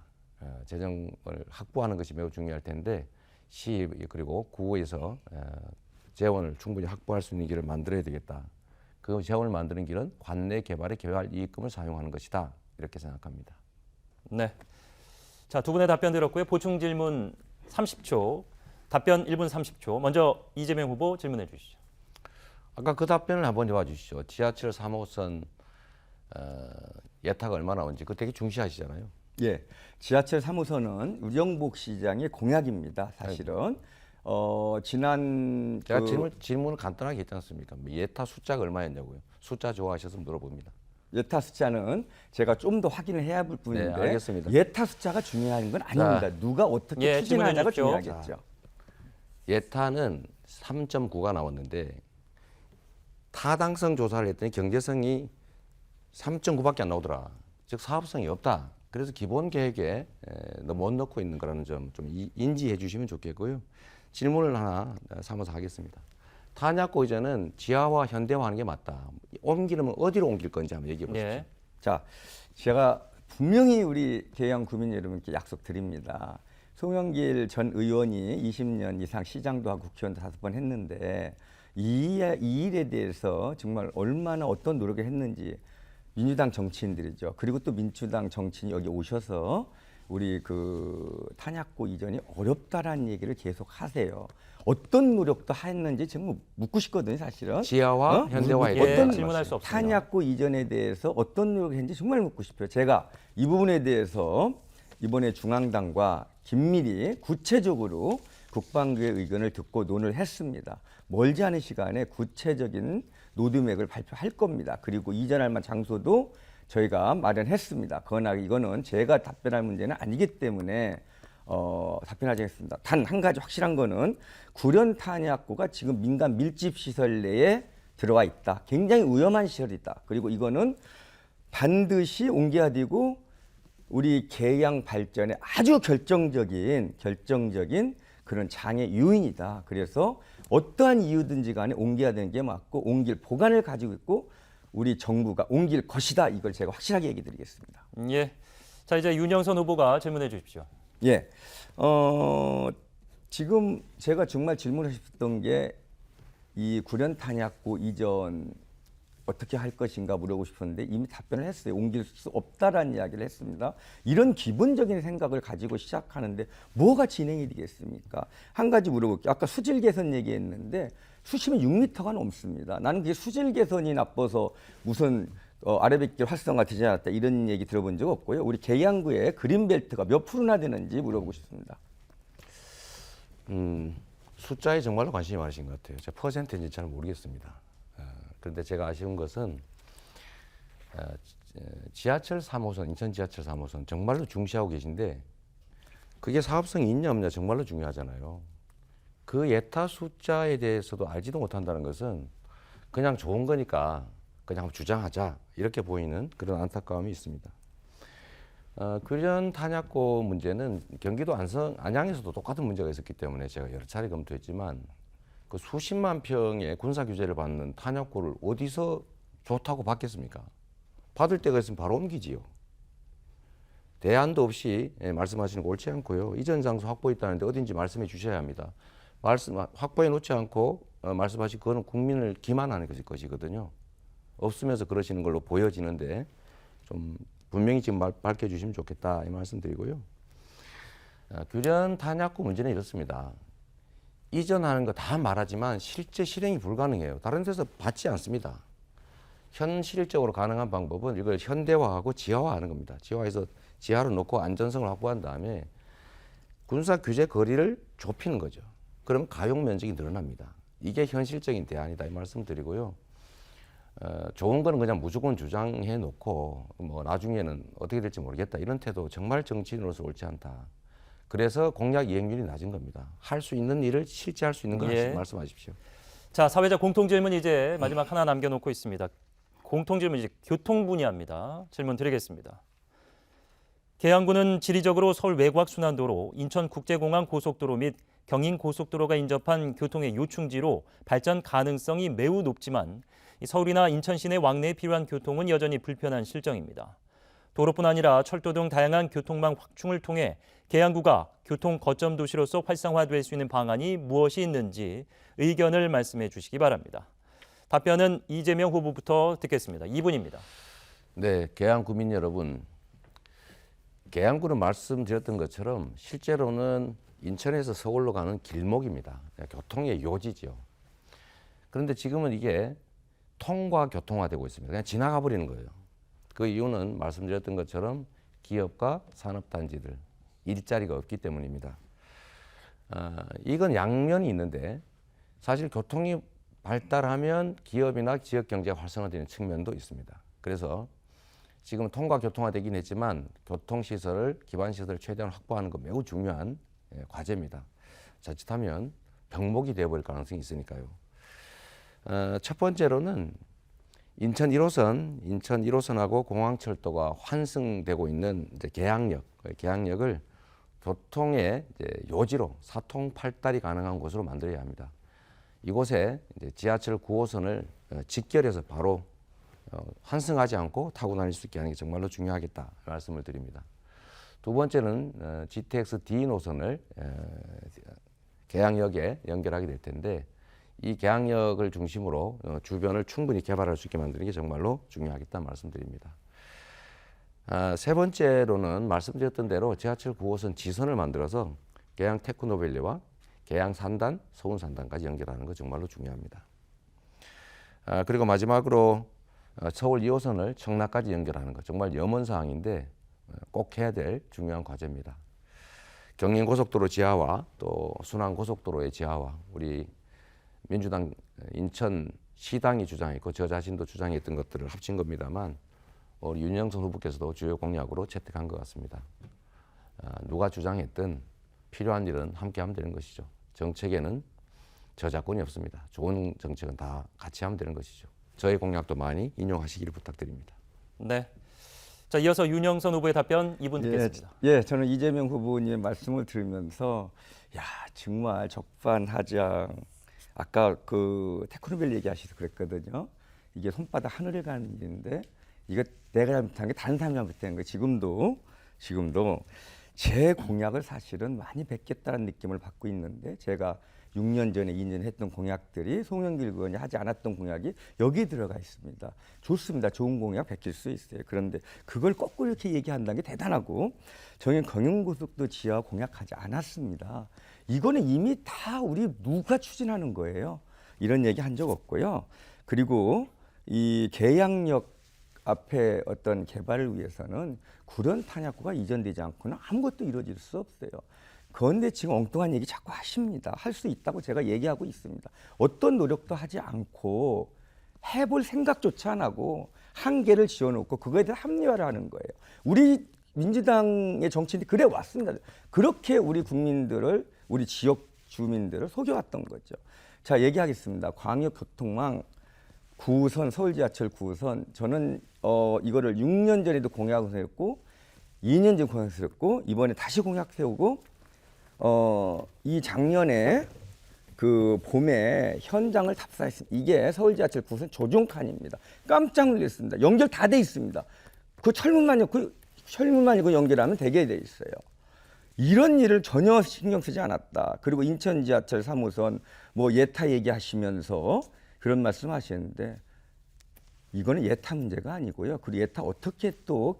재정을 확보하는 것이 매우 중요할 텐데 시 그리고 구에서 재원을 충분히 확보할 수 있는 길을 만들어야 되겠다. 그 재원을 만드는 길은 관내 개발의 개발 이익금을 사용하는 것이다. 이렇게 생각합니다. 네. 자, 두 분의 답변 들었고요. 보충 질문 30초, 답변 1분 30초. 먼저 이재명 후보 질문해 주시죠. 아까 그 답변을 한번 해봐 주시죠. 지하철 3호선 예타가 얼마 나온지 그거 되게 중시하시잖아요. 예, 지하철 3호선은 우정복 시장의 공약입니다. 사실은 지난 제가 질문을 간단하게 했지 않습니까? 예타 숫자가 얼마였냐고요. 숫자 좋아하셔서 물어봅니다. 예타 숫자는 제가 좀 더 확인을 해야 할 뿐인데 네, 알겠습니다. 예타 숫자가 중요한 건 아닙니다. 누가 어떻게 예, 추진하냐가 질문해 중요하겠죠. 예타는 3.9가 나왔는데 타당성 조사를 했더니 경제성이 3.9밖에 안 나오더라. 즉 사업성이 없다. 그래서 기본 계획에 못 넣고 있는 거라는 점 좀 인지해 주시면 좋겠고요. 질문을 하나 삼아서 하겠습니다. 탄약고 이전은 지하화 현대화하는 게 맞다. 옮기려면 어디로 옮길 건지 한번 얘기해 보십시오. 예. 자, 제가 분명히 우리 계양 구민 여러분께 약속드립니다. 송영길 전 의원이 20년 이상 시장도 하고 국회의원도 5번 했는데 이 일에 대해서 정말 얼마나 어떤 노력을 했는지 민주당 정치인들이죠. 그리고 또 민주당 정치인이 여기 오셔서 우리 그 탄약고 이전이 어렵다라는 얘기를 계속 하세요. 어떤 노력도 했는지 정말 묻고 싶거든요, 사실은. 지하화 현대화에 예, 대해서 질문할 수 없습니다. 탄약고 이전에 대해서 어떤 노력을 했는지 정말 묻고 싶어요. 제가 이 부분에 대해서 이번에 중앙당과 긴밀히 구체적으로 국방부의 의견을 듣고 논의를 했습니다. 멀지 않은 시간에 구체적인 로드맵을 발표할 겁니다. 그리고 이전할 만한 장소도 저희가 마련했습니다. 그러나 이거는 제가 답변할 문제는 아니기 때문에 답변하지 않겠습니다. 단 한 가지 확실한 거는 구련 탄약고가 지금 민간 밀집 시설 내에 들어와 있다. 굉장히 위험한 시설이다. 그리고 이거는 반드시 옮겨야 되고 우리 계양 발전에 아주 결정적인 그런 장애 요인이다. 그래서 어떠한 이유든지 간에 옮겨야 되는 게 맞고 옮길 보관을 가지고 있고 우리 정부가 옮길 것이다. 이걸 제가 확실하게 얘기 드리겠습니다. 예. 자, 이제 윤영선 후보가 질문해 주십시오. 예. 지금 제가 정말 질문하셨던 게 이 구련 탄약고 이전 어떻게 할 것인가 물어보고 싶었는데 이미 답변을 했어요. 옮길 수 없다라는 이야기를 했습니다. 이런 기본적인 생각을 가지고 시작하는데 뭐가 진행이 되겠습니까? 한 가지 물어볼게요. 아까 수질 개선 얘기했는데 수심이 6m가 넘습니다. 나는 그게 수질 개선이 나빠서 무슨 아래백길 활성화 되지 않았다 이런 얘기 들어본 적 없고요. 우리 계양구의 그린벨트가 몇 프로나 되는지 물어보고 싶습니다. 숫자에 정말로 관심이 많으신 것 같아요. 제가 퍼센트인지 잘 모르겠습니다. 그런데 제가 아쉬운 것은 지하철 3호선, 인천 지하철 3호선 정말로 중시하고 계신데 그게 사업성이 있냐 없냐 정말로 중요하잖아요. 그 예타 숫자에 대해서도 알지도 못한다는 것은 그냥 좋은 거니까 그냥 주장하자 이렇게 보이는 그런 안타까움이 있습니다. 구련 탄약고 문제는 경기도 안양에서도 똑같은 문제가 있었기 때문에 제가 여러 차례 검토했지만 그 수십만 평의 군사 규제를 받는 탄약고를 어디서 좋다고 받겠습니까? 받을 데가 있으면 바로 옮기지요. 대안도 없이 말씀하시는 거 옳지 않고요. 이전 장소 확보했다는데 어딘지 말씀해 주셔야 합니다. 확보해 놓지 않고 말씀하신 그거는 국민을 기만하는 것이거든요. 없으면서 그러시는 걸로 보여지는데 좀 분명히 지금 밝혀주시면 좋겠다 이 말씀드리고요. 규련 탄약고 문제는 이렇습니다. 이전하는 거 다 말하지만 실제 실행이 불가능해요. 다른 데서 받지 않습니다. 현실적으로 가능한 방법은 이걸 현대화하고 지하화하는 겁니다. 지하화해서 지하로 놓고 안전성을 확보한 다음에 군사 규제 거리를 좁히는 거죠. 그러면 가용 면적이 늘어납니다. 이게 현실적인 대안이다 이 말씀드리고요. 좋은 거는 그냥 무조건 주장해 놓고 뭐 나중에는 어떻게 될지 모르겠다 이런 태도 정말 정치인으로서 옳지 않다. 그래서 공약 이행률이 낮은 겁니다. 할 수 있는 일을 실제 할 수 있는 걸 예. 말씀하십시오. 자, 사회자 공통질문 이제 마지막 하나 남겨놓고 있습니다. 공통질문 이제 교통 분야입니다. 질문 드리겠습니다. 계양구는 지리적으로 서울 외곽 순환도로, 인천국제공항 고속도로 및 경인고속도로가 인접한 교통의 요충지로 발전 가능성이 매우 높지만 서울이나 인천 시내 왕래에 필요한 교통은 여전히 불편한 실정입니다. 도로뿐 아니라 철도 등 다양한 교통망 확충을 통해 계양구가 교통 거점 도시로서 활성화될 수 있는 방안이 무엇이 있는지 의견을 말씀해 주시기 바랍니다. 답변은 이재명 후보부터 듣겠습니다. 2분입니다. 네, 계양 구민 여러분. 계양구는 말씀드렸던 것처럼 실제로는 인천에서 서울로 가는 길목입니다. 교통의 요지죠. 그런데 지금은 이게 통과 교통화되고 있습니다. 그냥 지나가 버리는 거예요. 그 이유는 말씀드렸던 것처럼 기업과 산업단지들 일자리가 없기 때문입니다. 이건 양면이 있는데 사실 교통이 발달하면 기업이나 지역 경제가 활성화되는 측면도 있습니다. 그래서 지금 통과 교통화되긴 했지만 교통시설을 기반시설을 최대한 확보하는 건 매우 중요한 과제입니다. 자칫하면 병목이 되어버릴 가능성이 있으니까요. 첫 번째로는 인천 1호선하고 공항철도가 환승되고 있는 이제 계양역을 교통의 이제 요지로 사통팔달이 가능한 곳으로 만들어야 합니다. 이곳에 이제 지하철 9호선을 직결해서 바로 환승하지 않고 타고 다닐 수 있게 하는 게 정말로 중요하겠다 말씀을 드립니다. 두 번째는 GTX D 노선을 계양역에 연결하게 될 텐데 이 계양역을 중심으로 주변을 충분히 개발할 수 있게 만드는 게 정말로 중요하겠다 말씀드립니다. 세 번째로는 말씀드렸던 대로 지하철 9호선 지선을 만들어서 계양 테크노밸리와 계양 산단, 서운 산단까지 연결하는 거 정말로 중요합니다. 그리고 마지막으로 서울 2호선을 청라까지 연결하는 것 정말 염원 사항인데 꼭 해야 될 중요한 과제입니다. 경인고속도로 지하와 또 순환고속도로의 지하와 우리 민주당 인천시당이 주장했고 저 자신도 주장했던 것들을 합친 겁니다만 우리 윤영선 후보께서도 주요 공약으로 채택한 것 같습니다. 누가 주장했든 필요한 일은 함께하면 되는 것이죠. 정책에는 저작권이 없습니다. 좋은 정책은 다 같이 하면 되는 것이죠. 저의 공약도 많이 인용하시기를 부탁드립니다. 네. 자, 이어서 윤영선 후보의 답변 이분 듣겠습니다. 저는 이재명 후보님의 말씀을 들으면서 야 정말 적반하장. 아까 그 테크노밸리 얘기하셔서 그랬거든요. 이게 손바닥 하늘에 가는 일인데 이거 내가 잘못한 게 다른 사람이 잘못된 거. 지금도 제 공약을 사실은 많이 뵙겠다는 느낌을 받고 있는데 제가 6년 전에 2년 했던 공약들이 송영길 의원이 하지 않았던 공약이 여기 들어가 있습니다. 좋습니다. 좋은 공약 베낄 수 있어요. 그런데 그걸 거꾸로 이렇게 얘기한다는 게 대단하고 저는 경인고속도 지하 공약하지 않았습니다. 이거는 이미 다 우리 누가 추진하는 거예요. 이런 얘기 한 적 없고요. 그리고 이 계양역 앞에 어떤 개발을 위해서는 구련 탄약고가 이전되지 않고는 아무것도 이루어질 수 없어요. 그런데 지금 엉뚱한 얘기 자꾸 하십니다. 할 수 있다고 제가 얘기하고 있습니다. 어떤 노력도 하지 않고 해볼 생각조차 안 하고 한계를 지어놓고 그거에 대해 합리화를 하는 거예요. 우리 민주당의 정치인들이 그래 왔습니다. 그렇게 우리 국민들을 우리 지역 주민들을 속여왔던 거죠. 자 얘기하겠습니다. 광역교통망 9호선 서울지하철 9호선 저는 이거를 6년 전에도 공약을 세웠고 2년 전에 공약을 세웠고 이번에 다시 공약 세우고 이 작년에 그 봄에 현장을 답사했습니다. 이게 서울지하철 9호선 조종칸입니다. 깜짝 놀랐습니다. 연결 다 돼 있습니다. 그 철문만 이거 연결하면 되게 돼 있어요. 이런 일을 전혀 신경 쓰지 않았다. 그리고 인천 지하철 3호선 뭐 예타 얘기하시면서 그런 말씀하시는데 이거는 예타 문제가 아니고요. 그리고 예타 어떻게 또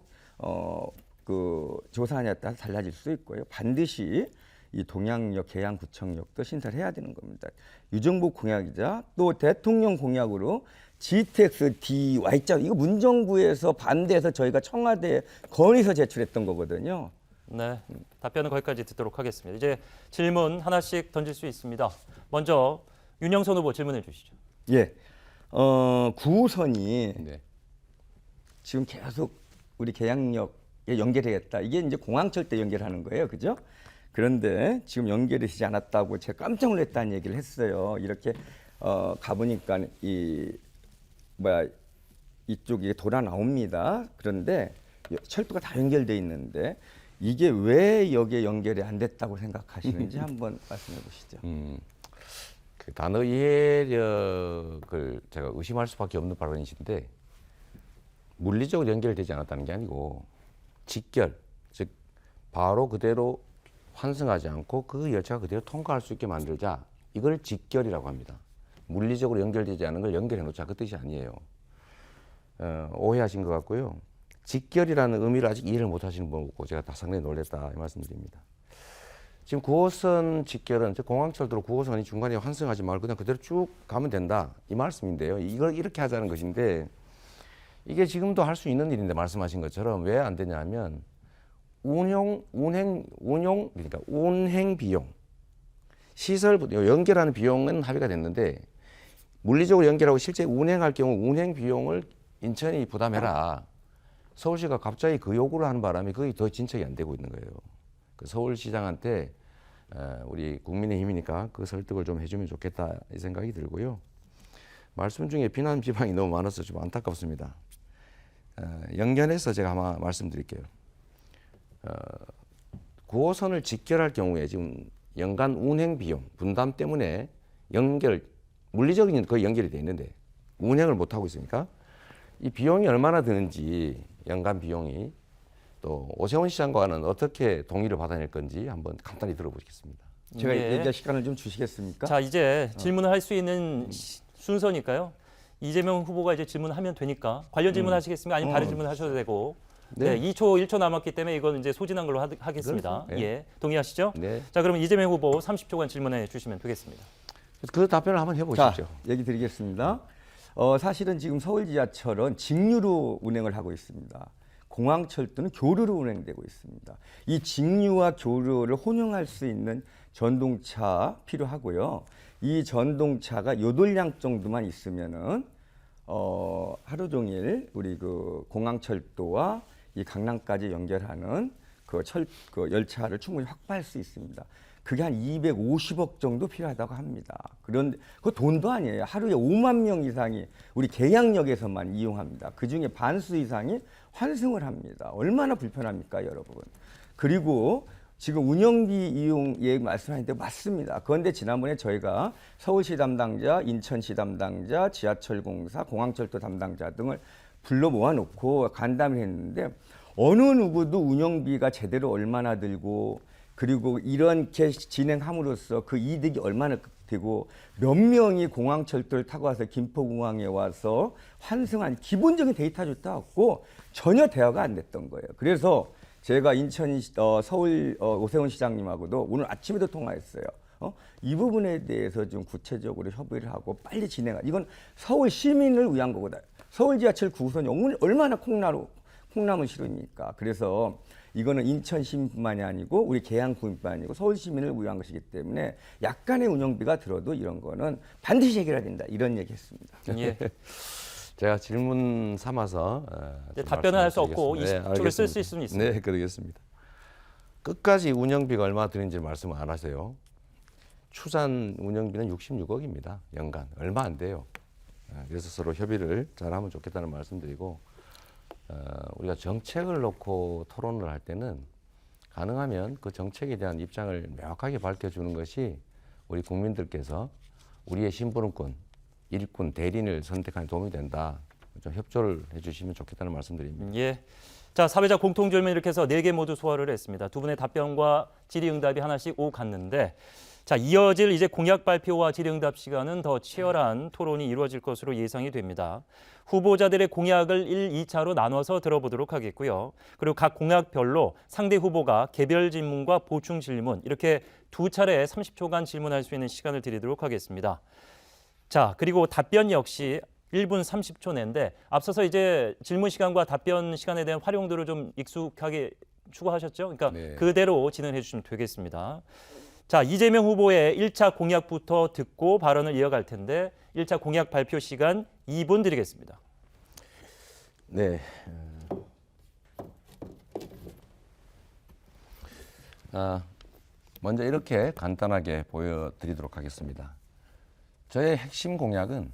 그 조사하냐에 따라 달라질 수 있고요. 반드시 이 동양역, 계양구청역도 신설을 해야 되는 겁니다. 유정복 공약이자 또 대통령 공약으로 GTX D Y자 이거 문정부에서 반대해서 저희가 청와대에 건의서 제출했던 거거든요. 네, 답변은 거기까지 듣도록 하겠습니다. 이제 질문 하나씩 던질 수 있습니다. 먼저 윤영선 후보 질문해 주시죠. 예, 9호선이 네. 지금 계속 우리 계양역에 연결해야겠다. 이게 이제 공항철도 연결하는 거예요, 그죠? 그런데 지금 연결이 되지 않았다고 제가 깜짝 놀랐다는 얘기를 했어요. 이렇게 가보니까 이쪽이 돌아 나옵니다. 그런데 철도가 다 연결돼 있는데 이게 왜 여기에 연결이 안 됐다고 생각하시는지 한번 말씀해 보시죠. 그 단어 이해력을 제가 의심할 수밖에 없는 발언이신데 물리적으로 연결되지 않았다는 게 아니고 직결, 즉 바로 그대로 환승하지 않고 그 열차가 그대로 통과할 수 있게 만들자. 이걸 직결이라고 합니다. 물리적으로 연결되지 않은 걸 연결해 놓자. 그 뜻이 아니에요. 오해하신 것 같고요. 직결이라는 의미를 아직 이해를 못 하시는 분 보고 제가 다 상당히 놀랐다 이 말씀드립니다. 지금 9호선 직결은 공항철도로 9호선이 중간에 환승하지 말고 그냥 그대로 쭉 가면 된다 이 말씀인데요. 이걸 이렇게 하자는 것인데 이게 지금도 할 수 있는 일인데 말씀하신 것처럼 왜 안 되냐면 그러니까 운행 비용, 시설 연결하는 비용은 합의가 됐는데 물리적으로 연결하고 실제 운행할 경우 운행 비용을 인천이 부담해라. 서울시가 갑자기 그 요구를 하는 바람에 그게 더 진척이 안 되고 있는 거예요. 그 서울시장한테 우리 국민의힘이니까 그 설득을 좀 해주면 좋겠다 이 생각이 들고요. 말씀 중에 비난 비방이 너무 많아서 좀 안타깝습니다. 연결해서 제가 한번 말씀드릴게요. 9호선을 직결할 경우에 지금 연간 운행 비용 분담 때문에 물리적인 거의 연결이 돼 있는데 운행을 못 하고 있으니까 이 비용이 얼마나 드는지 연간 비용이 또 오세훈 시장과는 어떻게 동의를 받아낼 건지 한번 간단히 들어보겠습니다. 제가 예. 얘기할 시간을 좀 주시겠습니까? 자, 이제 질문을 할 수 있는 순서니까요. 이재명 후보가 이제 질문하면 되니까 관련 질문 하시겠습니까? 아니면 다른 질문 하셔도 되고. 네. 1초 남았기 때문에 이건 이제 소진한 걸로 하겠습니다. 그렇죠. 네. 예. 동의하시죠? 네. 자, 그러면 이재명 후보 30초간 질문해 주시면 되겠습니다. 그 답변을 한번 해보시죠. 자, 얘기 드리겠습니다. 사실은 지금 서울 지하철은 직류로 운행을 하고 있습니다. 공항철도는 교류로 운행되고 있습니다. 이 직류와 교류를 혼용할 수 있는 전동차 필요하고요. 이 전동차가 요돌량 정도만 있으면은 하루 종일 우리 그 공항철도와 이 강남까지 연결하는 그 열차를 충분히 확보할 수 있습니다. 그게 한 250억 정도 필요하다고 합니다. 그런데 그 돈도 아니에요. 하루에 5만 명 이상이 우리 계양역에서만 이용합니다. 그 중에 반수 이상이 환승을 합니다. 얼마나 불편합니까, 여러분? 그리고 지금 운영비 이용 얘기 말씀하셨는데 맞습니다. 그런데 지난번에 저희가 서울시 담당자, 인천시 담당자, 지하철공사, 공항철도 담당자 등을 불러 모아놓고 간담회를 했는데 어느 누구도 운영비가 제대로 얼마나 들고 그리고 이렇게 진행함으로써 그 이득이 얼마나 되고 몇 명이 공항철도를 타고 와서 김포공항에 와서 환승한 기본적인 데이터조차 없고 전혀 대화가 안 됐던 거예요. 그래서 제가 서울 오세훈 시장님하고도 오늘 아침에도 통화했어요. 이 부분에 대해서 좀 구체적으로 협의를 하고 빨리 진행하. 이건 서울 시민을 위한 거거든. 서울 지하철 9호선이 얼마나 콩나물 시루니까. 그래서 이거는 인천 시민뿐만이 아니고 우리 계양 구민뿐만 아니고 서울 시민을 위한 것이기 때문에 약간의 운영비가 들어도 이런 거는 반드시 해결해야 된다. 이런 얘기했습니다. 예. 제가 질문 삼아서 답변은 할 수 없고 말씀드리겠습니다. 20초를 쓸 수 있으면 있습니다. 네, 그러겠습니다. 끝까지 운영비가 얼마 드는지 말씀 안 하세요. 추산 운영비는 66억입니다. 연간 얼마 안 돼요. 그래서 서로 협의를 잘하면 좋겠다는 말씀드리고 우리가 정책을 놓고 토론을 할 때는 가능하면 그 정책에 대한 입장을 명확하게 밝혀주는 것이 우리 국민들께서 우리의 심부름꾼, 일꾼, 대리인을 선택하는 도움이 된다. 좀 협조를 해주시면 좋겠다는 말씀드립니다. 예. 자, 사회자 공통질문 이렇게 해서 4개 모두 소화를 했습니다. 두 분의 답변과 질의응답이 하나씩 오고 갔는데 자, 이어질 이제 공약 발표와 질의응답 시간은 더 치열한 토론이 이루어질 것으로 예상이 됩니다. 후보자들의 공약을 1, 2차로 나눠서 들어보도록 하겠고요. 그리고 각 공약별로 상대 후보가 개별 질문과 보충 질문 이렇게 두 차례 30초간 질문할 수 있는 시간을 드리도록 하겠습니다. 자, 그리고 답변 역시 1분 30초 내인데 앞서서 이제 질문 시간과 답변 시간에 대한 활용도를 좀 익숙하게 추구하셨죠? 그러니까 네. 그대로 진행해 주시면 되겠습니다. 자, 이재명 후보의 1차 공약부터 듣고 발언을 이어갈 텐데 1차 공약 발표 시간 2분 드리겠습니다. 네. 먼저 이렇게 간단하게 보여드리도록 하겠습니다. 저의 핵심 공약은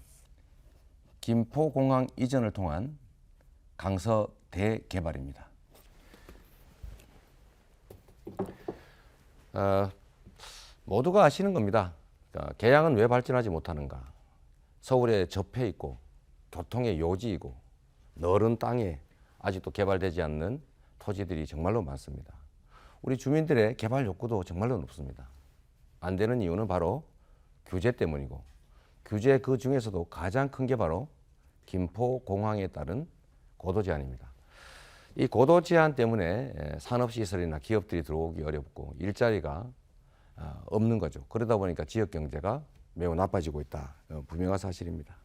김포공항 이전을 통한 강서 대개발입니다. 모두가 아시는 겁니다. 계양은 왜 발전하지 못하는가? 서울에 접해 있고 교통의 요지이고 너른 땅에 아직도 개발되지 않는 토지들이 정말로 많습니다. 우리 주민들의 개발 욕구도 정말로 높습니다. 안 되는 이유는 바로 규제 때문이고 규제 그 중에서도 가장 큰 게 바로 김포공항에 따른 고도 제한입니다. 이 고도 제한 때문에 산업시설이나 기업들이 들어오기 어렵고 일자리가 없는 거죠. 그러다 보니까 지역 경제가 매우 나빠지고 있다. 분명한 사실입니다.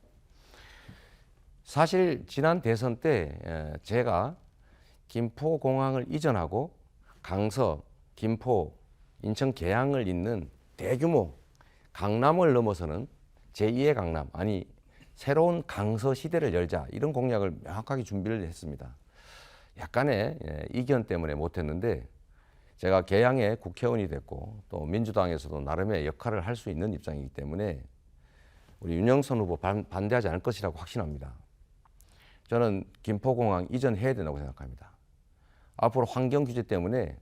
사실 지난 대선 때 제가 김포공항을 이전하고 강서, 김포, 인천 계양을 잇는 대규모 강남을 넘어서는 제2의 강남, 아니 새로운 강서 시대를 열자, 이런 공약을 명확하게 준비를 했습니다. 약간의 이견 때문에 못했는데 제가 계양의 국회의원이 됐고 또 민주당에서도 나름의 역할을 할 수 있는 입장이기 때문에 우리 윤영선 후보 반대하지 않을 것이라고 확신합니다. 저는 김포공항 이전해야 된다고 생각합니다. 앞으로 환경 규제 때문에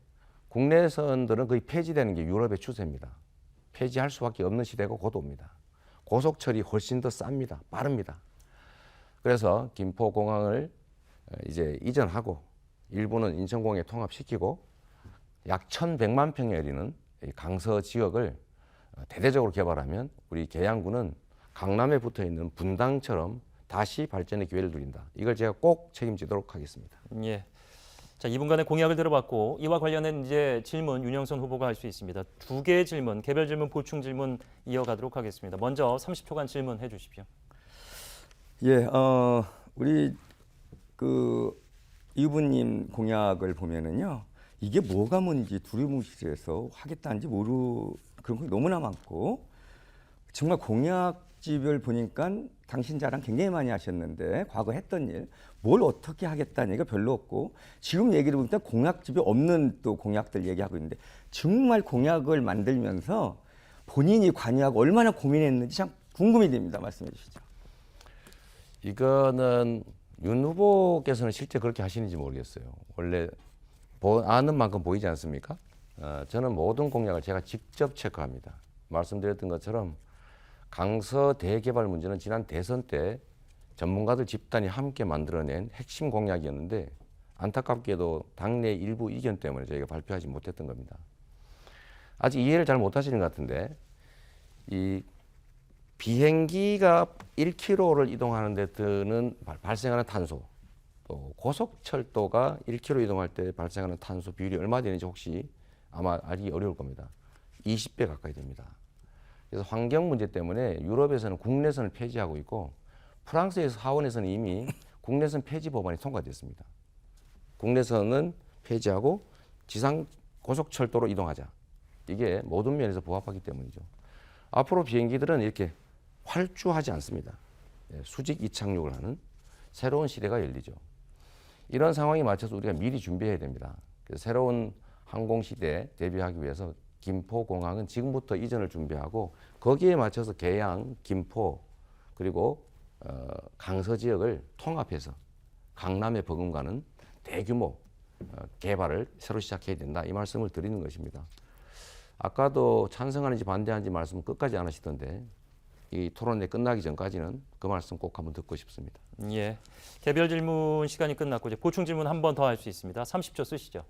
국내선들은 거의 폐지되는 게 유럽의 추세입니다. 폐지할 수밖에 없는 시대가 곧 옵니다. 고속철이 훨씬 더 쌉니다. 빠릅니다. 그래서 김포공항을 이제 이전하고 일부는 인천공항에 통합시키고 약 1,100만 평에 이르는 강서 지역을 대대적으로 개발하면 우리 계양구는 강남에 붙어 있는 분당처럼 다시 발전의 기회를 누린다. 이걸 제가 꼭 책임지도록 하겠습니다. 예. 자, 2분간의 공약을 들어봤고 이와 관련된 이제 질문 윤영선 후보가 할 수 있습니다. 2개의 질문, 개별 질문, 보충 질문 이어가도록 하겠습니다. 먼저 30초간 질문해 주십시오. 예, 우리 이 후보님 공약을 보면은요, 이게 뭐가 뭔지 두리뭉실해서 하겠다는지 그런 거 너무나 많고, 정말 공약집을 보니까 당신 자랑 굉장히 많이 하셨는데 과거 했던 일, 뭘 어떻게 하겠다는 얘기가 별로 없고, 지금 얘기를 보니까 공약집이 없는 또 공약들 얘기하고 있는데, 정말 공약을 만들면서 본인이 관여하고 얼마나 고민했는지 참 궁금이 됩니다. 말씀해 주시죠. 이거는 윤 후보께서는 실제 그렇게 하시는지 모르겠어요. 원래 아는 만큼 보이지 않습니까? 저는 모든 공약을 제가 직접 체크합니다. 말씀드렸던 것처럼 강서 대개발 문제는 지난 대선 때 전문가들 집단이 함께 만들어낸 핵심 공약이었는데 안타깝게도 당내 일부 이견 때문에 저희가 발표하지 못했던 겁니다. 아직 이해를 잘 못하시는 것 같은데 이 비행기가 1km를 이동하는 데 드는 발생하는 탄소, 또 고속철도가 1km 이동할 때 발생하는 탄소 비율이 얼마 되는지 혹시 아마 알기 어려울 겁니다. 20배 가까이 됩니다. 그래서 환경 문제 때문에 유럽에서는 국내선을 폐지하고 있고 프랑스에서 하원에서는 이미 국내선 폐지 법안이 통과됐습니다. 국내선은 폐지하고 지상 고속철도로 이동하자. 이게 모든 면에서 부합하기 때문이죠. 앞으로 비행기들은 이렇게 활주하지 않습니다. 수직 이착륙을 하는 새로운 시대가 열리죠. 이런 상황에 맞춰서 우리가 미리 준비해야 됩니다. 그래서 새로운 항공시대에 대비하기 위해서 김포공항은 지금부터 이전을 준비하고 거기에 맞춰서 계양, 김포 그리고 강서 지역을 통합해서 강남에 버금가는 대규모 개발을 새로 시작해야 된다. 이 말씀을 드리는 것입니다. 아까도 찬성하는지 반대하는지 말씀 끝까지 안 하시던데 이 토론회 끝나기 전까지는 그 말씀 꼭 한번 듣고 싶습니다. 예. 개별 질문 시간이 끝났고 이제 보충 질문 한 번 더 할 수 있습니다. 30초 쓰시죠.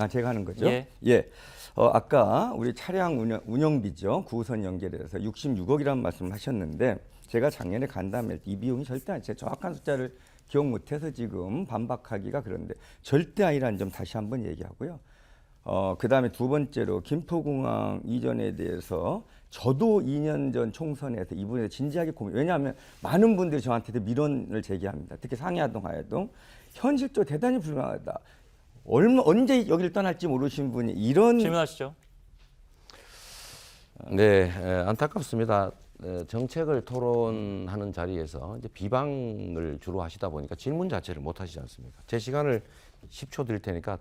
제가 하는 거죠? 예. 예. 아까 우리 차량 운영비죠. 9호선 연결해서 66억이라는 말씀을 하셨는데 제가 작년에 간담회 이 비용이 절대 아니에요. 제가 정확한 숫자를 기억 못해서 지금 반박하기가 그런데 절대 아니라는 점 다시 한번 얘기하고요. 그다음에 두 번째로 김포공항 이전에 대해서 저도 2년 전 총선에서 이 부분에 진지하게 고민. 왜냐하면 많은 분들이 저한테도 민원을 제기합니다. 특히 상해아동, 하회동 현실적으로 대단히 불가능하다. 언제 여기를 떠날지 모르신 분이 이런 질문하시죠. 네, 안타깝습니다. 정책을 토론하는 자리에서 이제 비방을 주로 하시다 보니까 질문 자체를 못 하시지 않습니까? 제 시간을 10초 드릴 테니까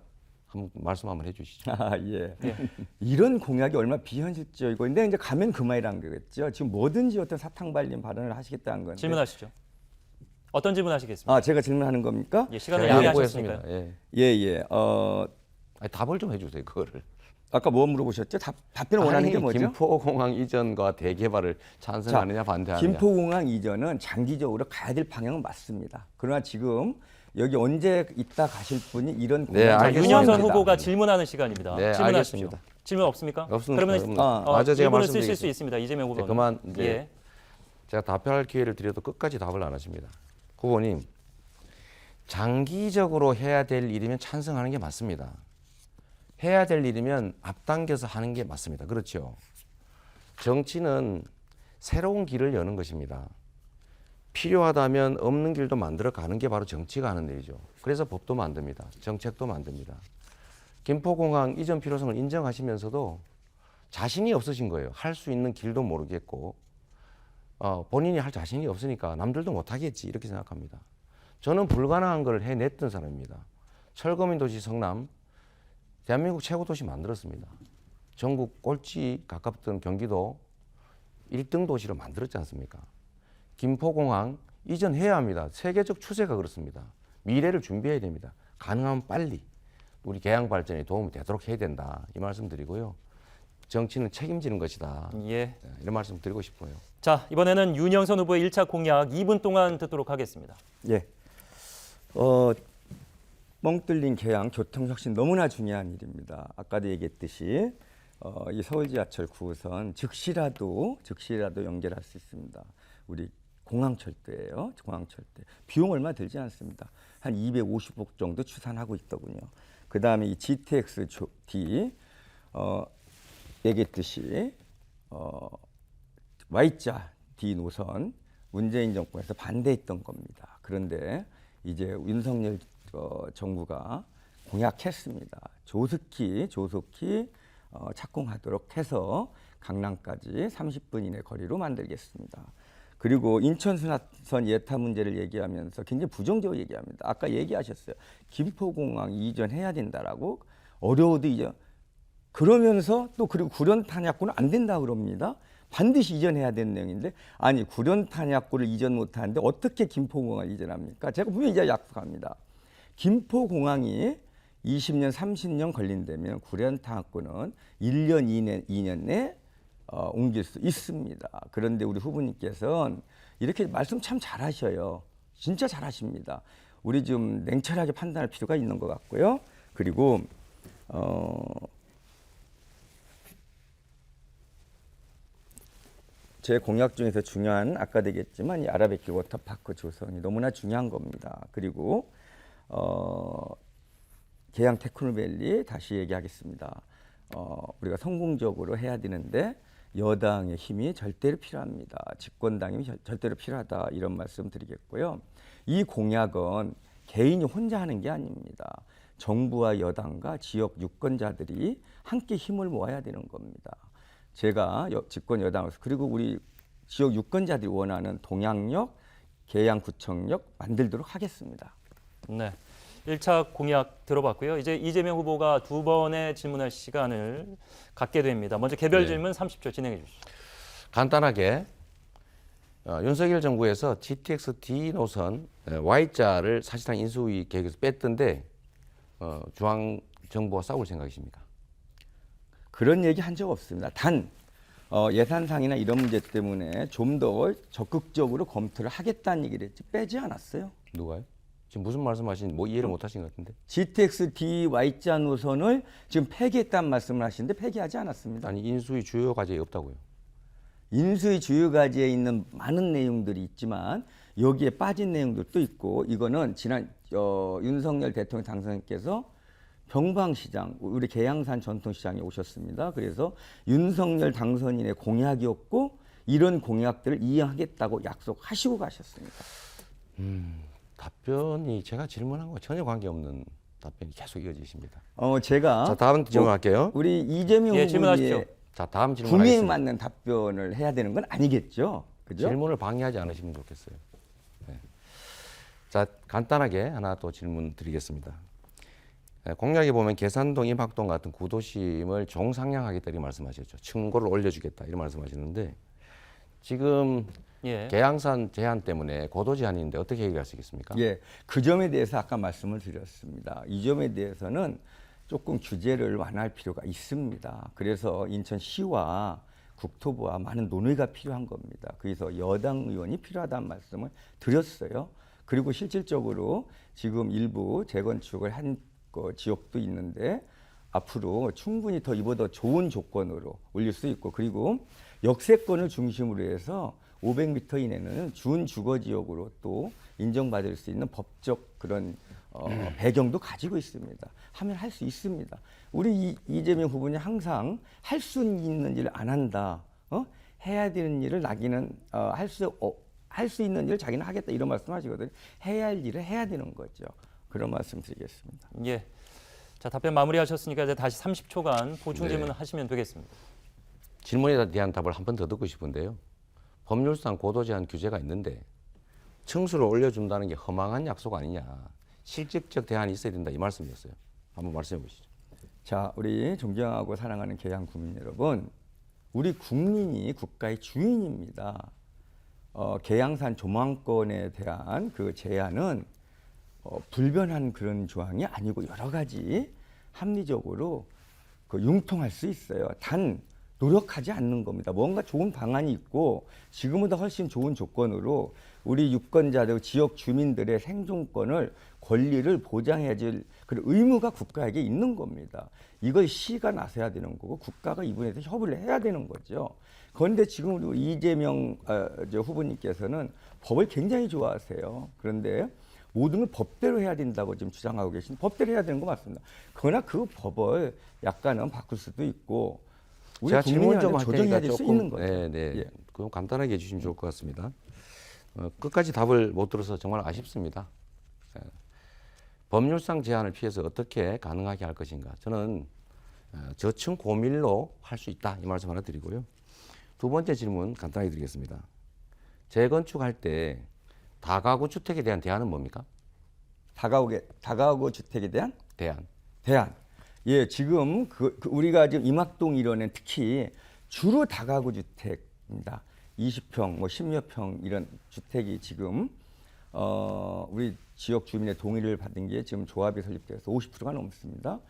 말씀 한번 해주시죠. 예. 이런 공약이 얼마나 비현실적이고, 근데 이제 가면 그만이란 거겠죠. 지금 뭐든지 어떤 사탕 발린 발언을 하시겠다는 건데. 질문하시죠. 어떤 질문 하시겠습니까? 제가 질문하는 겁니까? 예, 시간을 제가 양해하셨으니까요. 보겠습니다. 예. 아니, 답을 좀 해주세요, 그거를. 아까 뭐 물어보셨죠? 답변을 원하는 게 뭐죠? 김포공항 이전과 대개발을 찬성하느냐 반대하느냐. 김포공항 이전은 장기적으로 가야 될 방향은 맞습니다. 그러나 지금 여기 언제 있다 가실 분이 이런 네, 자, 알겠습니다. 윤영선 후보가 질문하는 시간입니다. 네, 질문하십시오. 알겠습니다. 질문 없습니까? 없습니다. 그러면 맞아, 제가 1분을 쓰실 수 말씀드리겠습니다. 있습니다. 이재명 후보는. 그만 예. 제가 답변할 기회를 드려도 끝까지 답을 안 하십니다. 후보님, 장기적으로 해야 될 일이면 찬성하는 게 맞습니다. 해야 될 일이면 앞당겨서 하는 게 맞습니다. 그렇죠. 정치는 새로운 길을 여는 것입니다. 필요하다면 없는 길도 만들어 가는 게 바로 정치가 하는 일이죠. 그래서 법도 만듭니다. 정책도 만듭니다. 김포공항 이전 필요성을 인정하시면서도 자신이 없으신 거예요. 할 수 있는 길도 모르겠고 본인이 할 자신이 없으니까 남들도 못하겠지 이렇게 생각합니다. 저는 불가능한 걸 해냈던 사람입니다. 철거민 도시 성남, 대한민국 최고 도시 만들었습니다. 전국 꼴찌 가깝던 경기도 1등 도시로 만들었지 않습니까? 김포공항 이전해야 합니다. 세계적 추세가 그렇습니다. 미래를 준비해야 됩니다. 가능하면 빨리 우리 계양 발전에 도움이 되도록 해야 된다. 이 말씀 드리고요. 정치는 책임지는 것이다. 예. 이런 말씀 드리고 싶어요. 자, 이번에는 윤영선 후보의 1차 공약 2분 동안 듣도록 하겠습니다. 예. 뻥 뚫린 계양 교통혁신 너무나 중요한 일입니다. 아까도 얘기했듯이 이 서울 지하철 9호선 즉시라도 연결할 수 있습니다. 우리 공항철도예요. 공항철도. 비용 얼마 들지 않습니다. 한 250억 정도 추산하고 있더군요. 그 다음에 이 GTX-D 얘기했듯이 Y자 D 노선 문재인 정권에서 반대했던 겁니다. 그런데 이제 윤석열 정부가 공약했습니다. 조속히 착공하도록 해서 강남까지 30분 이내 거리로 만들겠습니다. 그리고 인천 순환선 예타 문제를 얘기하면서 굉장히 부정적으로 얘기합니다. 아까 얘기하셨어요. 김포공항 이전해야 된다라고 어려워도 이전. 그러면서 또 그리고 구련 탄약고는 안 된다 그럽니다. 반드시 이전해야 되는 내용인데 아니 구련 탄약고를 이전 못하는데 어떻게 김포공항을 이전합니까? 제가 분명히 이제 약속합니다. 김포공항이 20년, 30년 걸린다면 구련 탄약고는 1년, 2년 내에 옮길 수 있습니다. 그런데 우리 후보님께서는 이렇게 말씀 참 잘하셔요. 진짜 잘하십니다. 우리 좀 냉철하게 판단할 필요가 있는 것 같고요. 그리고 제 공약 중에서 중요한 아까도 얘기했지만 이 아라뱃길 워터파크 조성이 너무나 중요한 겁니다. 그리고 계양 테크노밸리 다시 얘기하겠습니다. 우리가 성공적으로 해야 되는데 여당의 힘이 절대로 필요합니다. 집권당 힘이 절대로 필요하다 이런 말씀 드리겠고요. 이 공약은 개인이 혼자 하는 게 아닙니다. 정부와 여당과 지역 유권자들이 함께 힘을 모아야 되는 겁니다. 제가 집권 여당으로서 그리고 우리 지역 유권자들이 원하는 동양역, 계양구청역 만들도록 하겠습니다. 네. 1차 공약 들어봤고요. 이제 이재명 후보가 2번의 질문할 시간을 갖게 됩니다. 먼저 개별 질문 30초 진행해 주시죠. 간단하게 윤석열 정부에서 GTX-D 노선 Y자를 사실상 인수위 계획에서 뺐던데 중앙정부와 싸울 생각이십니까? 그런 얘기 한 적 없습니다. 단 예산상이나 이런 문제 때문에 좀 더 적극적으로 검토를 하겠다는 얘기를 했지 빼지 않았어요. 누가요? 지금 무슨 말씀하시는지 뭐 이해를 못하신 것 같은데. GTX-D Y자 노선을 지금 폐기했다는 말씀을 하시는데 폐기하지 않았습니다. 아니 인수위 주요 과제에 없다고요. 인수위 주요 과제에 있는 많은 내용들이 있지만 여기에 빠진 내용들도 있고 이거는 지난 윤석열 대통령 당선인께서 병방시장 우리 계양산 전통시장에 오셨습니다. 그래서 윤석열 당선인의 공약이었고 이런 공약들을 이행하겠다고 약속하시고 가셨습니다. 답변이 제가 질문한 거 전혀 관계없는 답변이 계속 이어지십니다. 제가 자 다음 질문할게요. 우리 이재명 예, 질문하십시오. 후보의 자 다음 구미에 질문하겠습니다. 맞는 답변을 해야 되는 건 아니겠죠, 그죠? 질문을 방해하지 않으시면 좋겠어요. 네. 자 간단하게 하나 또 질문 드리겠습니다. 공약에 보면 계산동, 임학동 같은 구도심을 종상향하겠다 이렇게 말씀하셨죠. 층고를 올려주겠다 이런 말씀하시는데 지금 예. 계양산 제한 때문에 고도 제한인데 어떻게 해결하시겠습니까? 예, 그 점에 대해서 아까 말씀을 드렸습니다. 이 점에 대해서는 조금 규제를 완화할 필요가 있습니다. 그래서 인천시와 국토부와 많은 논의가 필요한 겁니다. 그래서 여당 의원이 필요하다는 말씀을 드렸어요. 그리고 실질적으로 지금 일부 재건축을 한 지역도 있는데 앞으로 충분히 더 이보다 좋은 조건으로 올릴 수 있고 그리고 역세권을 중심으로 해서 500m 이내는 준주거 지역으로 또 인정받을 수 있는 법적 그런 배경도 가지고 있습니다. 하면 할 수 있습니다. 우리 이재명 후보는 항상 할 수 있는 일을 안 한다. 해야 되는 일을 나기는 할 수 있는 일을 자기는 하겠다 이런 말씀하시거든요. 해야 할 일을 해야 되는 거죠. 그런 말씀드리겠습니다. 예. 자, 답변 마무리하셨으니까 이제 다시 30초간 보충 네. 질문을 하시면 되겠습니다. 질문에 대한 답을 한 번 더 듣고 싶은데요. 법률상 고도 제한 규제가 있는데 층수를 올려준다는 게 허망한 약속 아니냐. 실질적 대안이 있어야 된다 이 말씀이었어요. 한번 말씀해 보시죠. 자, 우리 존경하고 사랑하는 계양 국민 여러분, 우리 국민이 국가의 주인입니다. 계양산 조망권에 대한 그 제한은 불변한 그런 조항이 아니고 여러 가지 합리적으로 융통할 수 있어요. 단 노력하지 않는 겁니다. 뭔가 좋은 방안이 있고 지금보다 훨씬 좋은 조건으로 우리 유권자들, 지역 주민들의 생존권을 권리를 보장해야 될 그런 의무가 국가에게 있는 겁니다. 이걸 시가 나서야 되는 거고 국가가 이분에 대해서 협의를 해야 되는 거죠. 그런데 지금 우리 이재명 후보님께서는 법을 굉장히 좋아하세요. 그런데 모든 걸 법대로 해야 된다고 지금 주장하고 계신 법대로 해야 되는 거 맞습니다. 그러나 그 법을 약간은 바꿀 수도 있고 우리 제가 질문 좀 할 조정해야 테니까 될 수 조금 있는 거죠. 네. 예. 그럼 간단하게 해주시면 좋을 것 같습니다. 끝까지 답을 못 들어서 정말 아쉽습니다. 법률상 제한을 피해서 어떻게 가능하게 할 것인가. 저는 저층 고밀로 할 수 있다 이 말씀 하나 드리고요. 두 번째 질문 간단하게 드리겠습니다. 재건축할 때 다가구 주택에 대한 대안은 뭡니까? 다가구 주택에 대한 대안. 예, 지금 우리가 지금 임학동 일원은 특히 주로 다가구 주택입니다. 20평, 뭐 10여 평 이런 주택이 지금 우리 지역 주민의 동의를 받은 게 지금 조합이 설립돼서 50%가 넘습니다.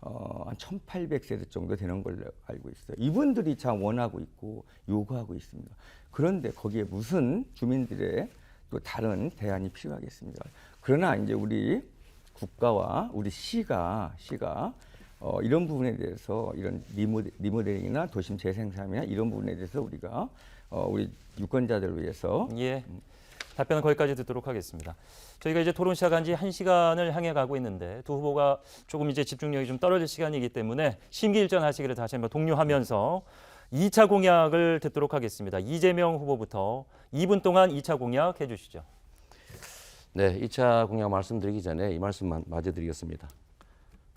한 1,800세대 정도 되는 걸로 알고 있어요. 이분들이 참 원하고 있고 요구하고 있습니다. 그런데 거기에 무슨 주민들의 또 다른 대안이 필요하겠습니다. 그러나 이제 우리 국가와 우리 시가 이런 부분에 대해서 이런 리모델링이나 도심 재생산이나 이런 부분에 대해서 우리가 우리 유권자들을 위해서 예. 답변은 거기까지 듣도록 하겠습니다. 저희가 이제 토론 시작한 지 1시간을 향해 가고 있는데 두 후보가 조금 이제 집중력이 좀 떨어질 시간이기 때문에 심기일전하시기를 다시 한번 독려하면서 2차 공약을 듣도록 하겠습니다. 이재명 후보부터 2분 동안 2차 공약 해주시죠. 네, 2차 공약 말씀드리기 전에 이 말씀만 마저 드리겠습니다.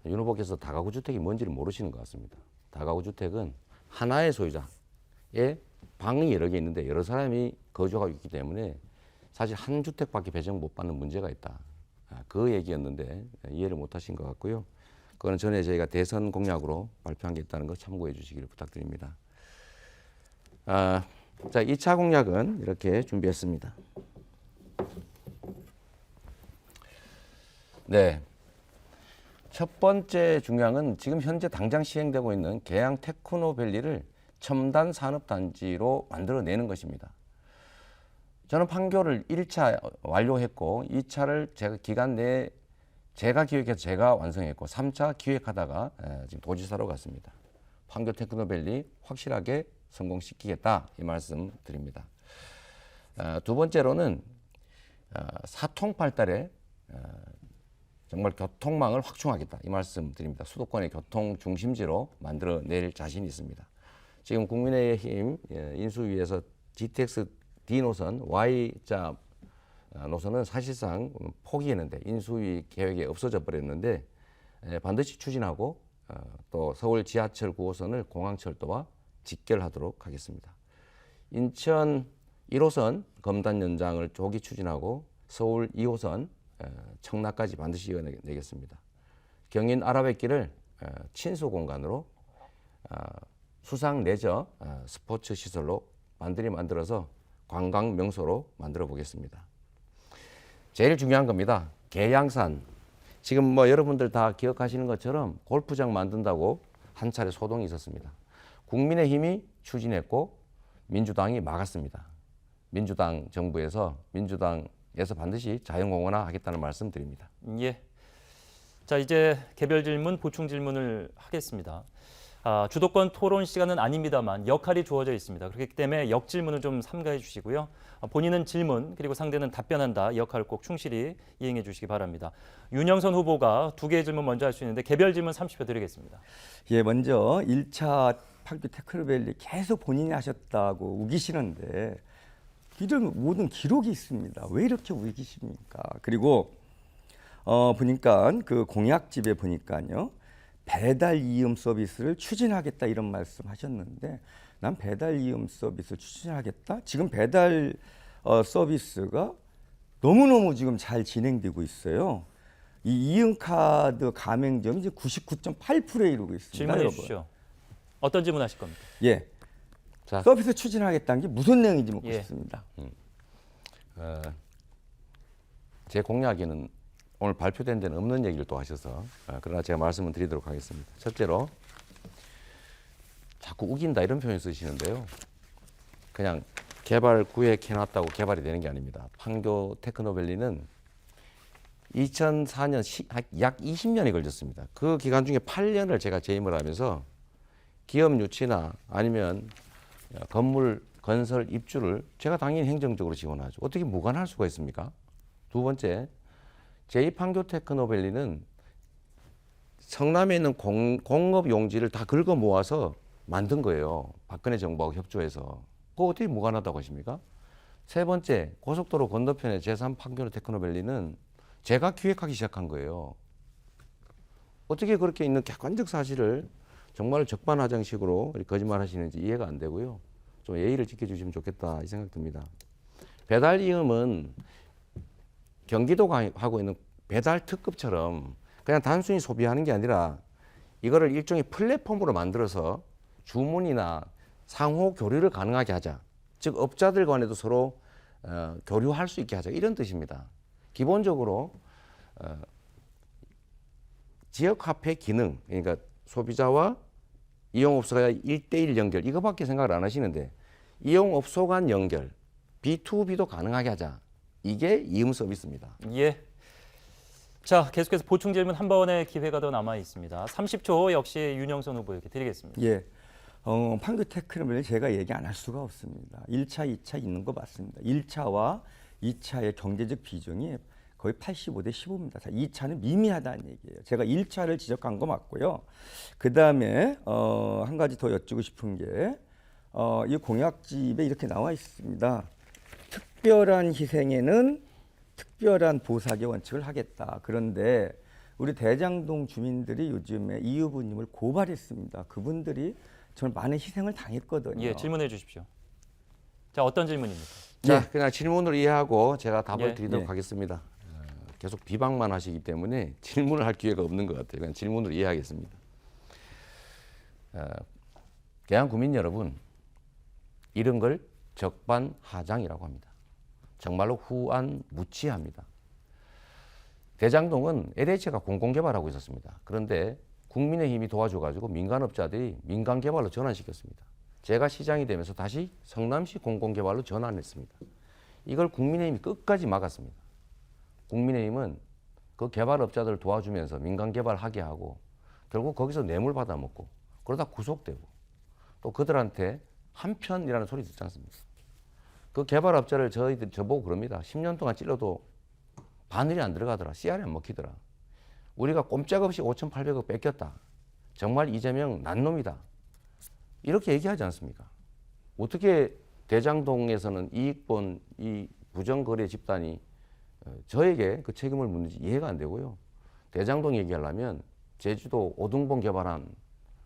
윤 후보께서 다가구 주택이 뭔지를 모르시는 것 같습니다. 다가구 주택은 하나의 소유자의 방이 여러 개 있는데 여러 사람이 거주하고 있기 때문에 사실 한 주택밖에 배정 못 받는 문제가 있다. 그 얘기였는데 이해를 못 하신 것 같고요. 그거는 전에 저희가 대선 공약으로 발표한 게 있다는 거 참고해 주시기를 부탁드립니다. 자, 2차 공약은 이렇게 준비했습니다. 네. 첫 번째 중요한 지금 현재 당장 시행되고 있는 계양 테크노밸리를 첨단 산업단지로 만들어내는 것입니다. 저는 판교를 1차 완료했고 2차를 제가 기간 내에 제가 기획해서 제가 완성했고 3차 기획하다가 지금 도지사로 갔습니다. 판교 테크노밸리 확실하게 성공시키겠다 이 말씀 드립니다. 두 번째로는 사통팔달에 정말 교통망을 확충하겠다 이 말씀 드립니다. 수도권의 교통 중심지로 만들어낼 자신이 있습니다. 지금 국민의힘 인수위에서 GTX D 노선, Y자 노선은 사실상 포기했는데 인수위 계획에 없어져 버렸는데 반드시 추진하고 또 서울 지하철 9호선을 공항철도와 직결하도록 하겠습니다. 인천 1호선 검단 연장을 조기 추진하고 서울 2호선 청라까지 반드시 이어내겠습니다. 경인 아라뱃길을 친수 공간으로 수상 레저 스포츠 시설로 만들어서 관광 명소로 만들어 보겠습니다. 제일 중요한 겁니다. 계양산. 지금 뭐 여러분들 다 기억하시는 것처럼 골프장 만든다고 한 차례 소동이 있었습니다. 국민의힘이 추진했고 민주당이 막았습니다. 민주당 정부에서 반드시 자연공원화 하겠다는 말씀 드립니다. 예. 자, 이제 개별 질문, 보충 질문을 하겠습니다. 주도권 토론 시간은 아닙니다만 역할이 주어져 있습니다. 그렇기 때문에 역질문을 좀 삼가해 주시고요. 본인은 질문 그리고 상대는 답변한다. 역할을 꼭 충실히 이행해 주시기 바랍니다. 윤영선 후보가 2개의 질문 먼저 할 수 있는데 개별 질문 30초 드리겠습니다. 예, 먼저 1차 판교 테크노밸리 계속 본인이 하셨다고 우기시는데 이런 모든 기록이 있습니다. 왜 이렇게 우기십니까? 그리고 보니까 그 공약집에 보니까요. 배달 이음 서비스를 추진하겠다 이런 말씀하셨는데 난 배달 이음 서비스 추진하겠다. 지금 배달 서비스가 너무너무 지금 잘 진행되고 있어요. 이 이음 카드 가맹점이 이제 99.8%에 이르고 있습니다. 질문해 여러분. 주시죠. 어떤 질문 하실 겁니까? 예. 자. 서비스 추진하겠다는 게 무슨 내용인지 묻고 예. 싶습니다. 제 공약에는 오늘 발표된 데는 없는 얘기를 또 하셔서 그러나 제가 말씀을 드리도록 하겠습니다. 첫째로 자꾸 우긴다 이런 표현 쓰시는데요. 그냥 개발 구획해놨다고 개발이 되는 게 아닙니다. 판교 테크노밸리는 2004년 약 20년이 걸렸습니다. 그 기간 중에 8년을 제가 재임을 하면서 기업 유치나 아니면 건물 건설 입주를 제가 당연히 행정적으로 지원하죠. 어떻게 무관할 수가 있습니까? 두 번째, 제2판교 테크노밸리는 성남에 있는 공업 용지를 다 긁어 모아서 만든 거예요. 박근혜 정부하고 협조해서. 그거 어떻게 무관하다고 하십니까? 세 번째, 고속도로 건너편의 제3판교 테크노밸리는 제가 기획하기 시작한 거예요. 어떻게 그렇게 있는 객관적 사실을 정말 적반하장식으로 거짓말 하시는지 이해가 안 되고요. 좀 예의를 지켜주시면 좋겠다 이 생각 듭니다. 배달 이음은 경기도가 하고 있는 배달 특급처럼 그냥 단순히 소비하는 게 아니라 이거를 일종의 플랫폼으로 만들어서 주문이나 상호 교류를 가능하게 하자. 즉 업자들 간에도 서로 교류할 수 있게 하자. 이런 뜻입니다. 기본적으로 지역 화폐 기능, 그러니까 소비자와 이용업소가 1대1 연결 이거밖에 생각을 안 하시는데 이용업소 간 연결, B2B도 가능하게 하자. 이게 이음 서비스입니다. 예. 자, 계속해서 보충 질문 한 번의 기회가 더 남아 있습니다. 30초 역시 윤영선 후보에게 드리겠습니다. 예. 판교 테크노밸리 제가 얘기 안 할 수가 없습니다. 1차, 2차 있는 거 맞습니다. 1차와 2차의 경제적 비중이 거의 85대 15입니다. 2차는 미미하다는 얘기예요. 제가 1차를 지적한 거 맞고요. 그다음에 한 가지 더 여쭈고 싶은 게 이 공약집에 이렇게 나와 있습니다. 특별한 희생에는 특별한 보상의 원칙을 하겠다. 그런데 우리 대장동 주민들이 요즘에 이 후보님을 고발했습니다. 그분들이 정말 많은 희생을 당했거든요. 예, 질문해 주십시오. 자, 어떤 질문입니까? 자, 그냥 질문을 이해하고 제가 답을 예. 드리도록 하겠습니다. 계속 비방만 하시기 때문에 질문을 할 기회가 없는 것 같아요. 그냥 질문을 이해하겠습니다. 계양 구민 여러분, 이런 걸 적반하장이라고 합니다. 정말로 후안무치합니다. 대장동은 LH가 공공개발하고 있었습니다. 그런데 국민의힘이 도와줘가지고 민간업자들이 민간개발로 전환시켰습니다. 제가 시장이 되면서 다시 성남시 공공개발로 전환했습니다. 이걸 국민의힘이 끝까지 막았습니다. 국민의힘은 그 개발업자들을 도와주면서 민간개발하게 하고 결국 거기서 뇌물 받아먹고 그러다 구속되고 또 그들한테 한편이라는 소리 듣지 않습니까? 그 개발업자를 저보고 그럽니다. 10년 동안 찔러도 바늘이 안 들어가더라. 씨알이 안 먹히더라. 우리가 꼼짝없이 5,800억 뺏겼다. 정말 이재명 난놈이다. 이렇게 얘기하지 않습니까? 어떻게 대장동에서는 이익 본 이 부정거래 집단이 저에게 그 책임을 묻는지 이해가 안 되고요. 대장동 얘기하려면 제주도 오등봉 개발한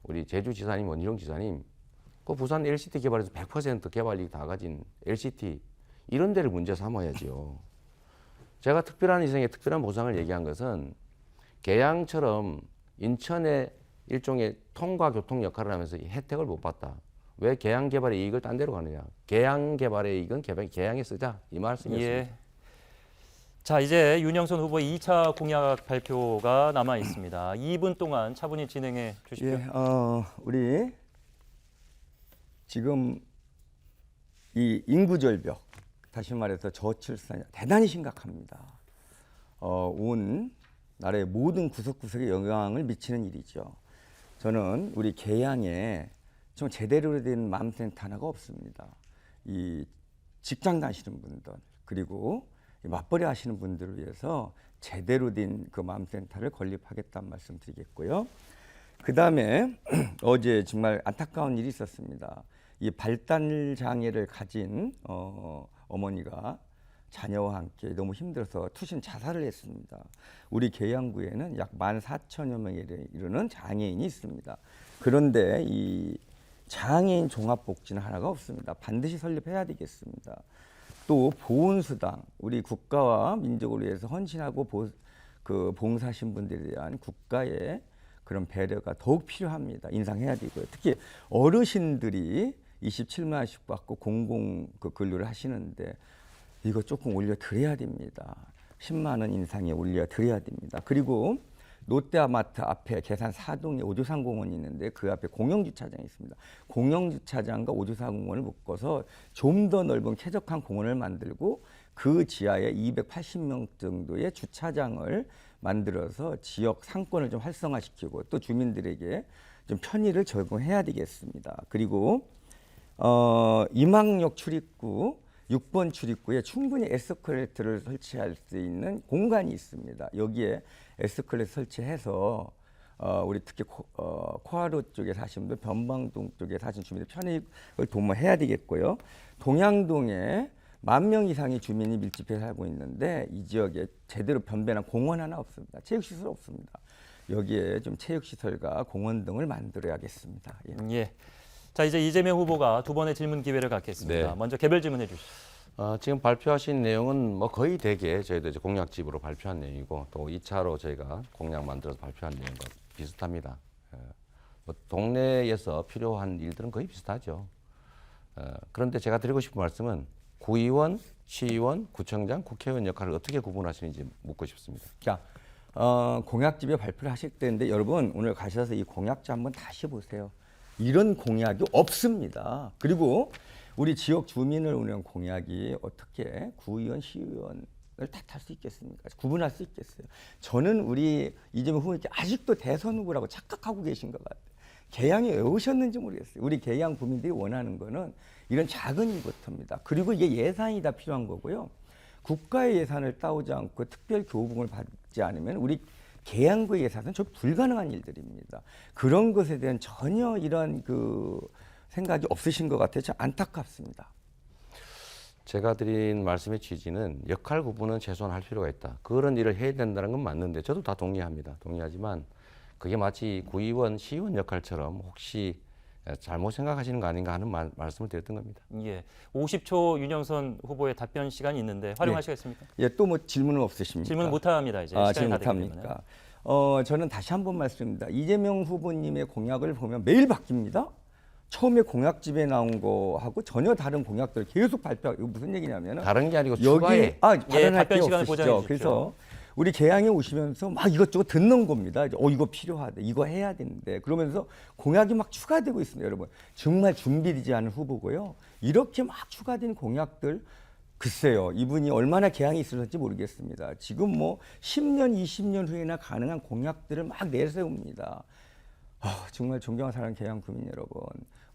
우리 제주지사님, 원희룡 지사님, 그 부산 LCT 개발에서 100% 개발이익 다 가진 LCT 이런 데를 문제 삼아야지요. 제가 특별한 희생에 특별한 보상을 얘기한 것은 계양처럼 인천의 일종의 통과 교통 역할을 하면서 이 혜택을 못 봤다. 왜 계양 개발의 이익을 딴 데로 가느냐. 계양 개발의 이익은 계양에 쓰자. 이 말씀이었습니다. 예. 자, 이제 윤영선 후보의 2차 공약 발표가 남아 있습니다. 2분 동안 차분히 진행해 주십시오. 예, 우리 지금 이 인구 절벽, 다시 말해서 저출산이 대단히 심각합니다. 온 나라의 모든 구석구석에 영향을 미치는 일이죠. 저는 우리 계양에 좀 제대로 된 맘센터 하나가 없습니다. 이 직장 다니시는 분들 그리고 맞벌이 하시는 분들을 위해서 제대로 된 그 맘센터를 건립하겠다는 말씀 드리겠고요. 그 다음에 어제 정말 안타까운 일이 있었습니다. 이 발달 장애를 가진 어머니가 자녀와 함께 너무 힘들어서 투신 자살을 했습니다. 우리 계양구에는 약 14,000여 명에 이르는 장애인이 있습니다. 그런데 이 장애인 종합복지는 하나가 없습니다. 반드시 설립해야 되겠습니다. 또 보훈수당, 우리 국가와 민족을 위해서 헌신하고 봉사하신 분들에 대한 국가의 그런 배려가 더욱 필요합니다. 인상해야 되고요. 특히 어르신들이 27만 원씩 받고 공공 근로를 하시는데 이거 조금 올려드려야 됩니다. 10만 원 인상에 올려드려야 됩니다. 그리고 롯데아마트 앞에 계산 4동에 오조산공원이 있는데 그 앞에 공영주차장이 있습니다. 공영주차장과 오조산공원을 묶어서 좀 더 넓은 쾌적한 공원을 만들고 그 지하에 280명 정도의 주차장을 만들어서 지역 상권을 좀 활성화시키고 또 주민들에게 좀 편의를 제공해야 되겠습니다. 그리고 임항역 출입구 6번 출입구에 충분히 에스컬레이터를 설치할 수 있는 공간이 있습니다. 여기에 에스컬레이터 설치해서 우리 특히 코하루 쪽에 사시는 분들, 변방동 쪽에 사시는 주민들 편익을 도모해야 되겠고요. 동양동에 10,000명 이상의 주민이 밀집해 살고 있는데 이 지역에 제대로 변변한 공원 하나 없습니다. 체육시설 없습니다. 여기에 좀 체육시설과 공원 등을 만들어야겠습니다. 예. 예. 자, 이제 이재명 후보가 두 번의 질문 기회를 갖겠습니다. 네. 먼저 개별 질문해 주시죠. 지금 발표하신 내용은 뭐 거의 대개 저희도 이제 공약집으로 발표한 내용이고 또 2차로 저희가 공약 만들어서 발표한 내용과 비슷합니다. 뭐 동네에서 필요한 일들은 거의 비슷하죠. 그런데 제가 드리고 싶은 말씀은 구의원, 시의원, 구청장, 국회의원 역할을 어떻게 구분하시는지 묻고 싶습니다. 자, 공약집에 발표를 하실 때인데 여러분 오늘 가셔서 이 공약집 한번 다시 보세요. 이런 공약이 없습니다. 그리고 우리 지역 주민을 위한 공약이 어떻게 구의원, 시의원을 탓할 수 있겠습니까? 구분할 수 있겠어요? 저는 우리 이재명 후보님께 아직도 대선 후보라고 착각하고 계신 것 같아요. 계양에 왜 오셨는지 모르겠어요. 우리 계양 구민들이 원하는 거는 이런 작은 일부터입니다. 그리고 이게 예산이 다 필요한 거고요. 국가의 예산을 따오지 않고 특별 교부금을 받지 않으면 우리 계양구의 예산은 좀 불가능한 일들입니다. 그런 것에 대한 전혀 이런 생각이 없으신 것 같아요. 참 안타깝습니다. 제가 드린 말씀의 취지는 역할 구분은 최소한 할 필요가 있다. 그런 일을 해야 된다는 건 맞는데 저도 다 동의합니다. 동의하지만 그게 마치 구의원, 시의원 역할처럼 혹시 잘못 생각하시는 거 아닌가 하는 말씀을 드렸던 겁니다. 예. 50초 윤영선 후보의 답변 시간이 있는데 활용하시겠습니까? 예, 또 뭐 질문은 없으십니까? 질문 못 합니다. 이제 시간이 질문 다 되기 때문에. 못합니까? 저는 다시 한번 말씀드립니다. 이재명 후보님의 공약을 보면 매일 바뀝니다. 처음에 공약집에 나온 거하고 전혀 다른 공약들 계속 발표하고, 이거 무슨 얘기냐면은 다른 게 아니고 여기 추가해. 발언할 답변 게 시간을 없으시죠. 보장해 주십시오. 그래서 우리 계양에 오시면서 막 이것저것 듣는 겁니다. 이거 필요하대, 이거 해야 되는데, 그러면서 공약이 막 추가되고 있습니다. 여러분 정말 준비되지 않은 후보고요. 이렇게 막 추가된 공약들, 글쎄요, 이분이 얼마나 계양이 있을지 모르겠습니다. 지금 뭐 10년, 20년 후에나 가능한 공약들을 막 내세웁니다. 정말 존경하는 사랑하는 계양 구민 여러분,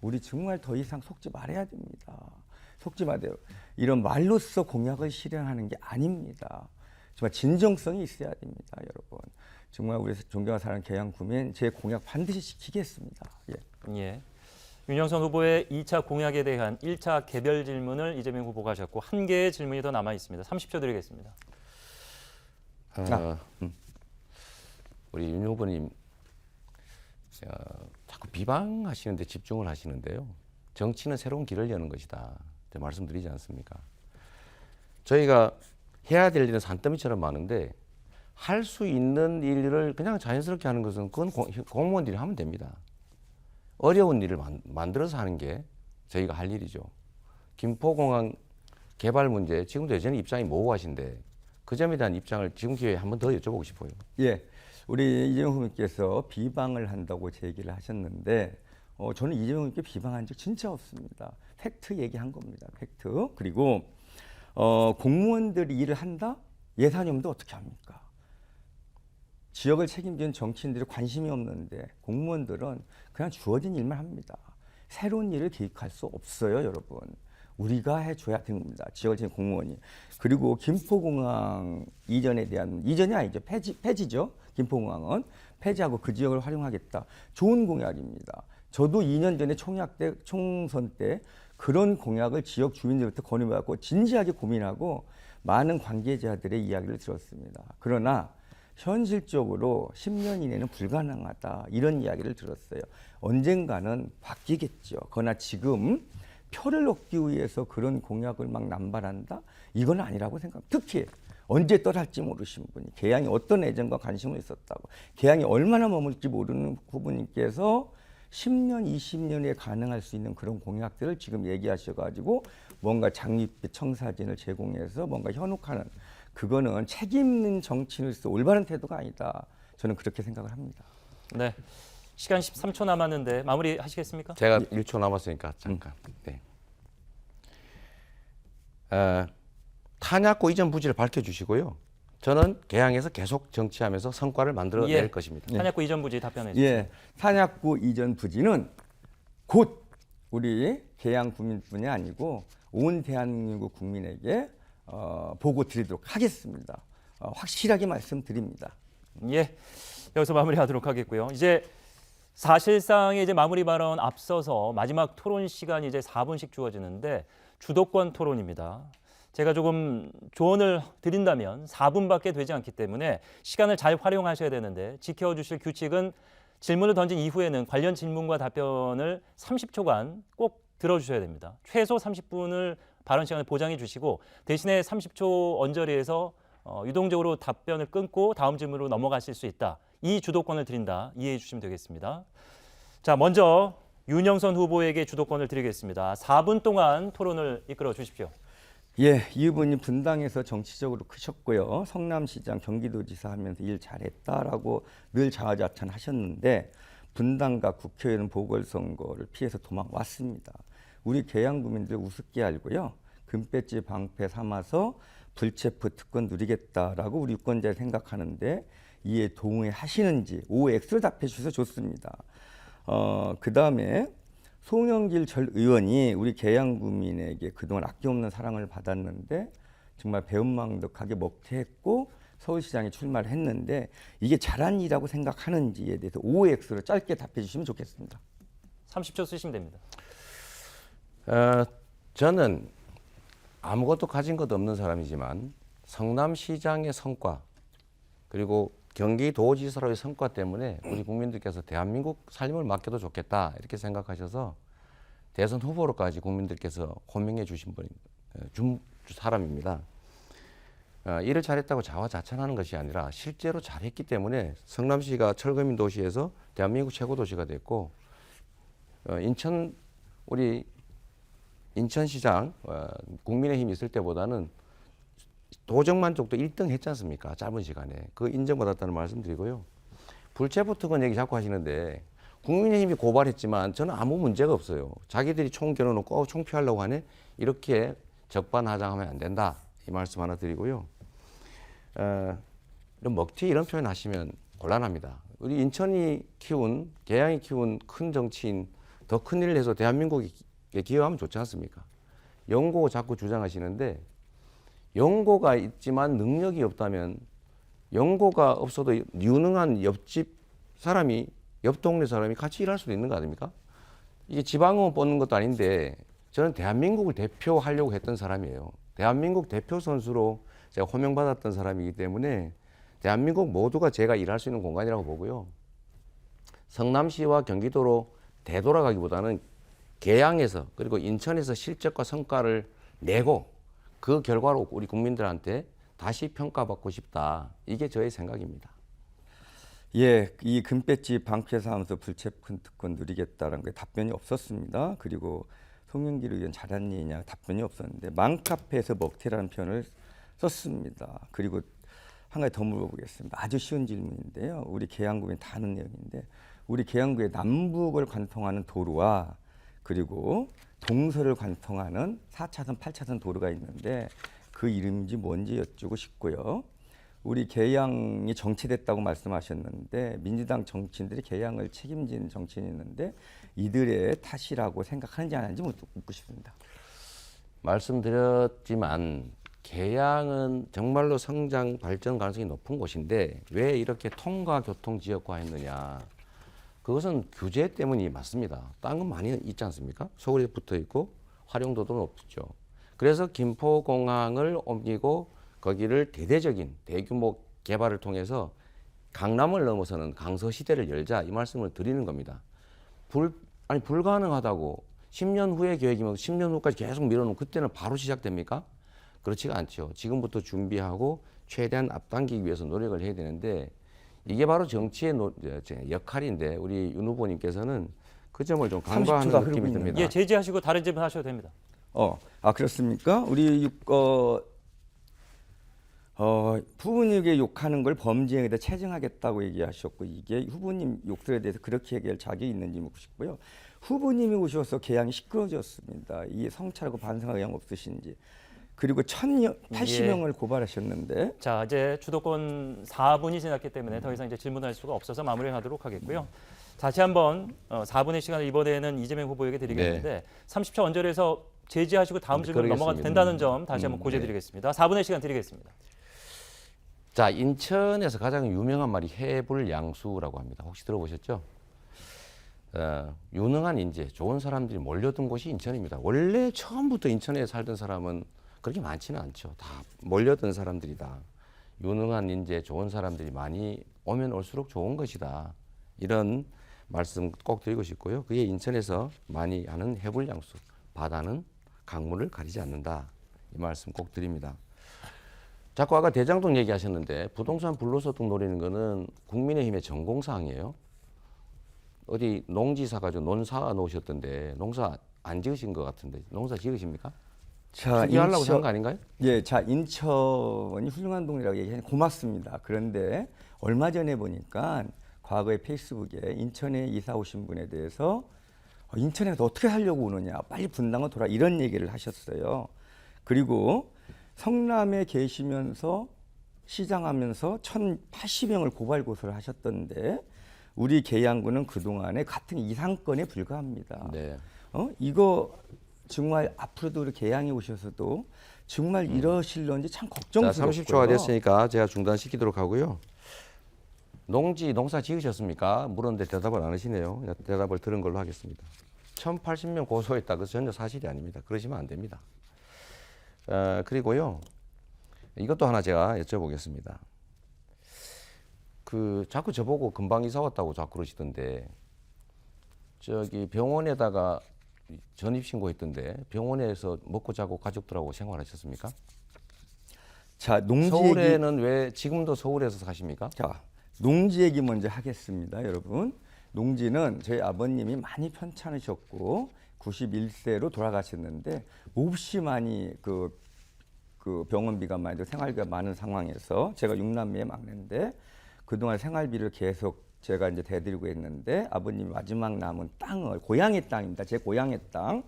우리 정말 더 이상 속지 말아야 됩니다. 속지 마세요. 이런 말로써 공약을 실현하는 게 아닙니다. 정말 진정성이 있어야 됩니다, 여러분. 정말 우리 존경하는 사랑하는 계양 구민, 제 공약 반드시 지키겠습니다. 예. 예. 윤영선 후보의 2차 공약에 대한 1차 개별 질문을 이재명 후보가 하셨고 한 개의 질문이 더 남아 있습니다. 30초 드리겠습니다. 우리 윤 후보님 자꾸 비방하시는데 집중을 하시는데요. 정치는 새로운 길을 여는 것이다. 말씀드리지 않습니까? 저희가 해야 될 일은 산더미처럼 많은데 할 수 있는 일을 그냥 자연스럽게 하는 것은 그건 공무원들이 하면 됩니다. 어려운 일을 만들어서 하는 게 저희가 할 일이죠. 김포공항 개발 문제 지금도 여전히 입장이 모호하신데 그 점에 대한 입장을 지금 기회에 한 번 더 여쭤보고 싶어요. 예, 우리 이재명 후보님께서 비방을 한다고 제기를 하셨는데 저는 이재명 후보님께 비방한 적 진짜 없습니다. 팩트 얘기한 겁니다. 팩트. 그리고 공무원들이 일을 한다? 예산이 없는데 어떻게 합니까? 지역을 책임지는 정치인들이 관심이 없는데 공무원들은 그냥 주어진 일만 합니다. 새로운 일을 기획할 수 없어요, 여러분. 우리가 해줘야 되는 겁니다. 지역을 책임 공무원이. 그리고 김포공항 이전이 아니죠. 폐지죠. 김포공항은 폐지하고 그 지역을 활용하겠다. 좋은 공약입니다. 저도 2년 전에 총선 때 그런 공약을 지역 주민들부터 건의받고 진지하게 고민하고 많은 관계자들의 이야기를 들었습니다. 그러나 현실적으로 10년 이내는 불가능하다 이런 이야기를 들었어요. 언젠가는 바뀌겠죠. 그러나 지금 표를 얻기 위해서 그런 공약을 막 남발한다? 이건 아니라고 생각합니다. 특히 언제 떠날지 모르신 분이 개항이 어떤 애정과 관심을 있었다고 개항이 얼마나 머물지 모르는 후보님께서 10년, 20년에 가능할 수 있는 그런 공약들을 지금 얘기하셔가지고 뭔가 장밋빛 청사진을 제공해서 뭔가 현혹하는 그거는 책임 있는 정치인으로서 올바른 태도가 아니다. 저는 그렇게 생각을 합니다. 네. 시간 13초 남았는데 마무리 하시겠습니까? 제가 1초 남았으니까 잠깐. 네. 탄약고 이전 부지를 밝혀주시고요. 저는 개항에서 계속 정치하면서 성과를 만들어낼 것입니다. 탄약고 이전 부지 답변해 주세요. 예, 탄약고 이전 부지는 곧 우리 개항 구민뿐이 아니고 온 대한민국 국민에게 보고 드리도록 하겠습니다. 확실하게 말씀드립니다. 예, 여기서 마무리하도록 하겠고요. 이제 사실상의 이제 마무리 발언 앞서서 마지막 토론 시간이 이제 4분씩 주어지는데 주도권 토론입니다. 제가 조금 조언을 드린다면 4분밖에 되지 않기 때문에 시간을 잘 활용하셔야 되는데 지켜주실 규칙은 질문을 던진 이후에는 관련 질문과 답변을 30초간 꼭 들어주셔야 됩니다. 최소 30분을 발언 시간을 보장해 주시고 대신에 30초 언저리에서 유동적으로 답변을 끊고 다음 질문으로 넘어가실 수 있다. 이 주도권을 드린다. 이해해 주시면 되겠습니다. 자, 먼저 윤영선 후보에게 주도권을 드리겠습니다. 4분 동안 토론을 이끌어 주십시오. 예, 이 후보님 분당에서 정치적으로 크셨고요. 성남시장, 경기도지사 하면서 일 잘했다라고 늘 자화자찬하셨는데 분당과 국회의원 보궐선거를 피해서 도망왔습니다. 우리 계양구민들 우습게 알고요. 금배지 방패 삼아서 불체포 특권 누리겠다라고 우리 유권자들이 생각하는데 이에 동의하시는지 OX를 답해 주셔서 좋습니다. 그다음에 송영길 전 의원이 우리 계양구민에게 그동안 아낌없는 사랑을 받았는데 정말 배은망덕하게 먹튀했고 서울시장에 출마를 했는데 이게 잘한 일이라고 생각하는지에 대해서 OX로 짧게 답해 주시면 좋겠습니다. 30초 쓰시면 됩니다. 저는 아무것도 가진 것 없는 사람이지만 성남시장의 성과 그리고 경기도지사로의 성과 때문에 우리 국민들께서 대한민국 살림을 맡겨도 좋겠다 이렇게 생각하셔서 대선 후보로까지 국민들께서 호명해 주신 사람입니다. 일을 잘했다고 자화자찬하는 것이 아니라 실제로 잘했기 때문에 성남시가 철거민 도시에서 대한민국 최고 도시가 됐고 우리 인천시장 국민의힘이 있을 때보다는 도적 만족도 1등 했지 않습니까? 짧은 시간에. 그 인정받았다는 말씀 드리고요. 불체포 특권 얘기 자꾸 하시는데 국민의힘이 고발했지만 저는 아무 문제가 없어요. 자기들이 총 겨눠놓고 총 피하려고 하네. 이렇게 적반하장하면 안 된다. 이 말씀 하나 드리고요. 이런 먹튀 이런 표현 하시면 곤란합니다. 우리 인천이 키운, 계양이 키운 큰 정치인 더 큰 일을 해서 대한민국에 기여하면 좋지 않습니까? 연고 자꾸 주장하시는데 연고가 있지만 능력이 없다면 연고가 없어도 유능한 옆집 사람이 옆 동네 사람이 같이 일할 수도 있는 거 아닙니까? 이게 지방의원 뽑는 것도 아닌데 저는 대한민국을 대표하려고 했던 사람이에요. 대한민국 대표 선수로 제가 호명받았던 사람이기 때문에 대한민국 모두가 제가 일할 수 있는 공간이라고 보고요. 성남시와 경기도로 되돌아가기보다는 계양에서 그리고 인천에서 실적과 성과를 내고 그 결과로 우리 국민들한테 다시 평가받고 싶다. 이게 저의 생각입니다. 예, 이 금배지 방패사하면서 불체포 특권 누리겠다라는 게 답변이 없었습니다. 그리고 송영길 의원 잘한 일이냐 답변이 없었는데 맘카페에서 먹튀라는 표현을 썼습니다. 그리고 한 가지 더 물어보겠습니다. 아주 쉬운 질문인데요. 우리 계양구민 다 아는 내용인데 우리 계양구의 남북을 관통하는 도로와 그리고 동서를 관통하는 4차선, 8차선 도로가 있는데 그 이름인지 뭔지 여쭈고 싶고요. 우리 개항이 정치됐다고 말씀하셨는데 민주당 정치인들이 개항을 책임진 정치인이 있는데 이들의 탓이라고 생각하는지 안 하는지 묻고 싶습니다. 말씀드렸지만 계양은 정말로 성장 발전 가능성이 높은 곳인데 왜 이렇게 통과 교통 지역화했느냐? 그것은 규제 때문이 맞습니다. 딴 건 많이 있지 않습니까? 서울에 붙어 있고 활용도도 높죠. 그래서 김포공항을 옮기고 거기를 대대적인 대규모 개발을 통해서 강남을 넘어서는 강서 시대를 열자 이 말씀을 드리는 겁니다. 불가능하다고 10년 후에 계획이면 10년 후까지 계속 밀어놓으면 그때는 바로 시작됩니까? 그렇지가 않죠. 지금부터 준비하고 최대한 앞당기기 위해서 노력을 해야 되는데 이게 바로 정치의 역할인데 우리 윤 후보님께서는 그 점을 좀 간과하는 30초가 느낌이 흐르고 듭니다. 예, 제지하시고 다른 질문 하셔도 됩니다. 그렇습니까? 우리 후보님에게 욕하는 걸 범죄에다 체증하겠다고 얘기하셨고 이게 후보님 욕설에 대해서 그렇게 얘기할 자격이 있는지 묻고 싶고요. 후보님이 오셔서 개항이 시끄러졌습니다. 이게 성찰하고 반성할 의향 없으신지. 그리고 1,080명을 고발하셨는데 자, 이제 주도권 4분이 지났기 때문에 더 이상 이제 질문할 수가 없어서 마무리하도록 하겠고요. 다시 한번 4분의 시간을 이번에는 이재명 후보에게 드리겠는데 30초 언저리에서 제지하시고 다음 질문 넘어가도 된다는 점 다시 한번 고려드리겠습니다. 4분의 시간 드리겠습니다. 자, 인천에서 가장 유명한 말이 해불양수라고 합니다. 혹시 들어보셨죠? 유능한 인재, 좋은 사람들이 몰려든 곳이 인천입니다. 원래 처음부터 인천에 살던 사람은 그렇게 많지는 않죠. 다 몰려든 사람들이다. 유능한 인재, 좋은 사람들이 많이 오면 올수록 좋은 것이다. 이런 말씀 꼭 드리고 싶고요. 그게 인천에서 많이 하는 해불양수, 바다는 강물을 가리지 않는다. 이 말씀 꼭 드립니다. 자꾸 아까 대장동 얘기하셨는데 부동산 불로소득 노리는 거는 국민의힘의 전공사항이에요. 어디 농지사 가지고 논사 놓으셨던데 농사 안 지으신 것 같은데 농사 지으십니까? 자, 하려고 한 거 아닌가요? 예, 자 인천이 훌륭한 동네라고 얘기하니 고맙습니다. 그런데 얼마 전에 보니까 과거에 페이스북에 인천에 이사 오신 분에 대해서 인천에 어떻게 살려고 오느냐, 빨리 분당으로 돌아 이런 얘기를 하셨어요. 그리고 성남에 계시면서 시장하면서 1,080명을 고발 고소를 하셨던데 우리 계양구는 그동안에 같은 이상권에 불과합니다. 네. 이거 정말 앞으로도 우리 계양에 오셔서도 정말 이러실런지 참 걱정스럽고요. 자, 30초가 됐으니까 제가 중단시키도록 하고요. 농사 지으셨습니까? 물었는데 대답을 안 하시네요. 대답을 들은 걸로 하겠습니다. 1,080명 고소했다. 그것은 전혀 사실이 아닙니다. 그러시면 안 됩니다. 그리고요. 이것도 하나 제가 여쭤보겠습니다. 자꾸 저보고 금방 이사 왔다고 자꾸 그러시던데 저기 병원에다가 전입신고했던데 병원에서 먹고 자고 가족들하고 생활하셨습니까? 자, 농지 서울에는 왜 지금도 서울에서 사십니까? 자, 농지 얘기 먼저 하겠습니다, 여러분. 농지는 저희 아버님이 많이 편찮으셨고 91세로 돌아가셨는데 몹시 많이 그 병원비가 많이 들고 생활비가 많은 상황에서 제가 6남매의 막내인데 그동안 생활비를 계속 제가 이제 대드리고 있는데 아버님이 마지막 남은 땅을 고향의 땅입니다. 제 고향의 땅.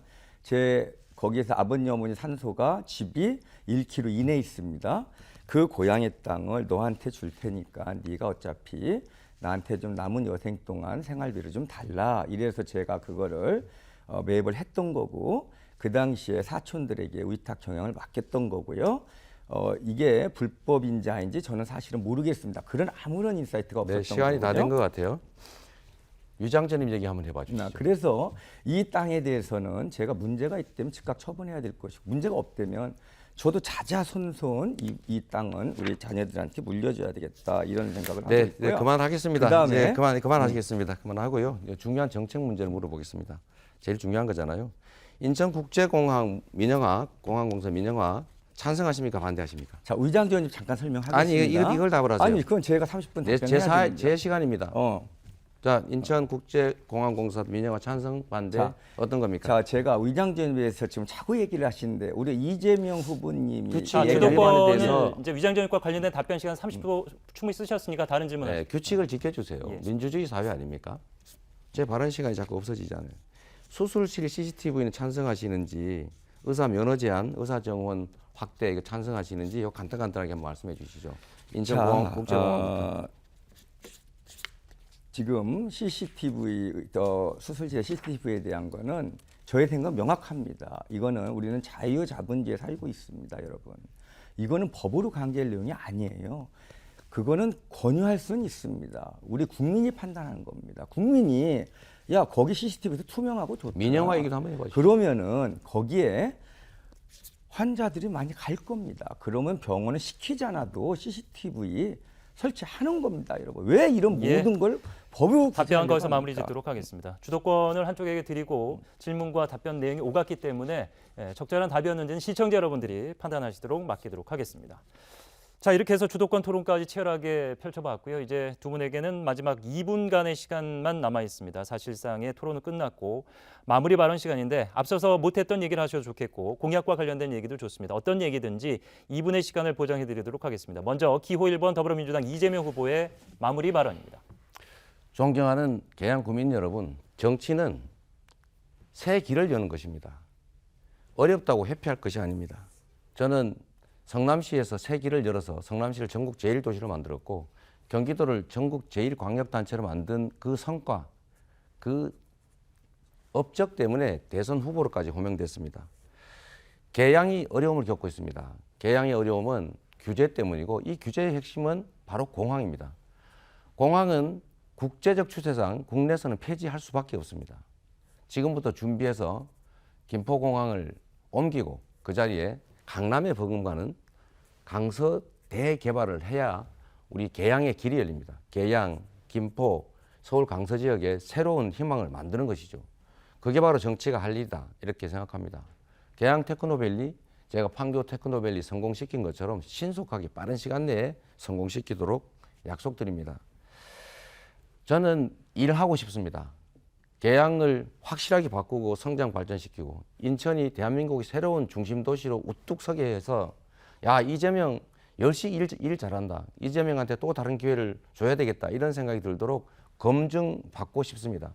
거기에서 아버님 어머니 산소가 집이 1km 이내에 있습니다. 그 고향의 땅을 너한테 줄 테니까 네가 어차피 나한테 좀 남은 여생 동안 생활비를 좀 달라. 이래서 제가 그거를 매입을 했던 거고 그 당시에 사촌들에게 위탁 경영을 맡겼던 거고요. 이게 불법인지 아닌지 저는 사실은 모르겠습니다. 그런 아무런 인사이트가 없었던 거고요. 시간이 다 된 것 같아요. 유장전입 얘기 한번 해봐 주시죠. 그래서 이 땅에 대해서는 제가 문제가 있다면 즉각 처분해야 될 것이고 문제가 없다면 저도 자자손손 이 땅은 우리 자녀들한테 물려줘야 되겠다 이런 생각을 하고 있고요. 네, 그만하겠습니다. 그다음에 그만하시겠습니다. 그만하고요. 중요한 정책 문제를 물어보겠습니다. 제일 중요한 거잖아요. 인천국제공항 민영화, 공항공사 민영화 찬성하십니까? 반대하십니까? 자, 의장전님 잠깐 설명하겠습니다. 아니, 이걸 답을 하세요. 아니, 그건 제가 30분 답변해야 됩니다. 제 시간입니다. 자, 인천국제공항공사 민영화 찬성 반대 어떤 겁니까? 자, 제가 위장전입에서 지금 자꾸 얘기를 하시는데 우리 이재명 후보님이 주도권을 이제 위장전입과 관련된 답변 시간 30분 충분히 쓰셨으니까 다른 질문. 네, 규칙을 지켜주세요. 예. 민주주의 사회 아닙니까? 제 발언 시간이 자꾸 없어지잖아요. 수술실 CCTV는 찬성하시는지 의사 면허 제한, 의사 정원 확대 이거 찬성하시는지 이거 간단하게 한번 말씀해 주시죠. 인천공항 국제공항부터. 지금 CCTV 수술실의 CCTV에 대한 거는 저의 생각 명확합니다. 이거는 우리는 자유자본주의에 살고 있습니다, 여러분. 이거는 법으로 관계할 내용이 아니에요. 그거는 권유할 수는 있습니다. 우리 국민이 판단하는 겁니다. 국민이 야 거기 CCTV도 투명하고 좋다. 민영화 얘기도 한번 해봐주세요. 그러면은 거기에 환자들이 많이 갈 겁니다. 그러면 병원은 시키지 않아도 CCTV 설치하는 겁니다, 여러분. 왜 이런 예. 모든 걸 법으로 답변 거기서 합니까? 마무리 짓도록 하겠습니다. 주도권을 한쪽에게 드리고 질문과 답변 내용이 오갔기 때문에 적절한 답이었는지는 시청자 여러분들이 판단하시도록 맡기도록 하겠습니다. 자, 이렇게 해서 주도권 토론까지 치열하게 펼쳐봤고요. 이제 두 분에게는 마지막 2분간의 시간만 남아 있습니다. 사실상의 토론은 끝났고 마무리 발언 시간인데 앞서서 못했던 얘기를 하셔도 좋겠고 공약과 관련된 얘기도 좋습니다. 어떤 얘기든지 2분의 시간을 보장해드리도록 하겠습니다. 먼저 기호 1번 더불어민주당 이재명 후보의 마무리 발언입니다. 존경하는 계양 구민 여러분, 정치는 새 길을 여는 것입니다. 어렵다고 회피할 것이 아닙니다. 저는 성남시에서 새 길을 열어서 성남시를 전국 제1도시로 만들었고 경기도를 전국 제1광역단체로 만든 그 성과, 그 업적 때문에 대선 후보로까지 호명됐습니다. 계양이 어려움을 겪고 있습니다. 계양의 어려움은 규제 때문이고 이 규제의 핵심은 바로 공항입니다. 공항은 국제적 추세상 국내에서는 폐지할 수밖에 없습니다. 지금부터 준비해서 김포공항을 옮기고 그 자리에 강남에 버금가는 강서 대개발을 해야 우리 계양의 길이 열립니다. 계양, 김포, 서울 강서 지역에 새로운 희망을 만드는 것이죠. 그게 바로 정치가 할 일이다 이렇게 생각합니다. 계양 테크노밸리, 제가 판교 테크노밸리 성공시킨 것처럼 신속하게 빠른 시간 내에 성공시키도록 약속드립니다. 저는 일하고 싶습니다. 계양을 확실하게 바꾸고 성장 발전시키고 인천이 대한민국의 새로운 중심 도시로 우뚝 서게 해서 야 이재명 열심히 일 잘한다. 이재명한테 또 다른 기회를 줘야 되겠다. 이런 생각이 들도록 검증받고 싶습니다.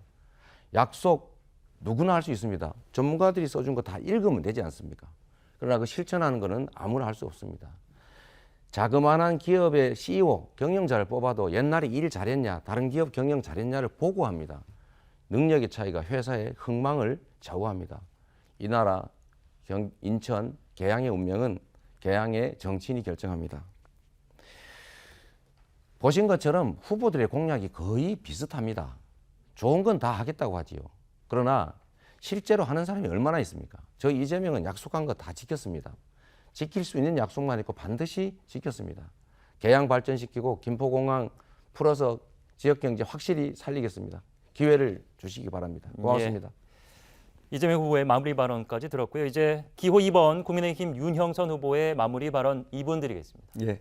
약속 누구나 할 수 있습니다. 전문가들이 써준 거 다 읽으면 되지 않습니까? 그러나 그 실천하는 거는 아무나 할 수 없습니다. 자그마한 기업의 CEO, 경영자를 뽑아도 옛날에 일 잘했냐, 다른 기업 경영 잘했냐를 보고합니다. 능력의 차이가 회사의 흥망을 좌우합니다. 이 나라 인천 계양의 운명은 계양의 정치인이 결정합니다. 보신 것처럼 후보들의 공약이 거의 비슷합니다. 좋은 건 다 하겠다고 하지요. 그러나 실제로 하는 사람이 얼마나 있습니까? 저 이재명은 약속한 거 다 지켰습니다. 지킬 수 있는 약속만 했고 반드시 지켰습니다. 계양 발전시키고 김포공항 풀어서 지역경제 확실히 살리겠습니다. 기회를 주시기 바랍니다. 고맙습니다. 예. 이재명 후보의 마무리 발언까지 들었고요. 이제 기호 2번 국민의힘 윤형선 후보의 마무리 발언 2분 드리겠습니다. 예,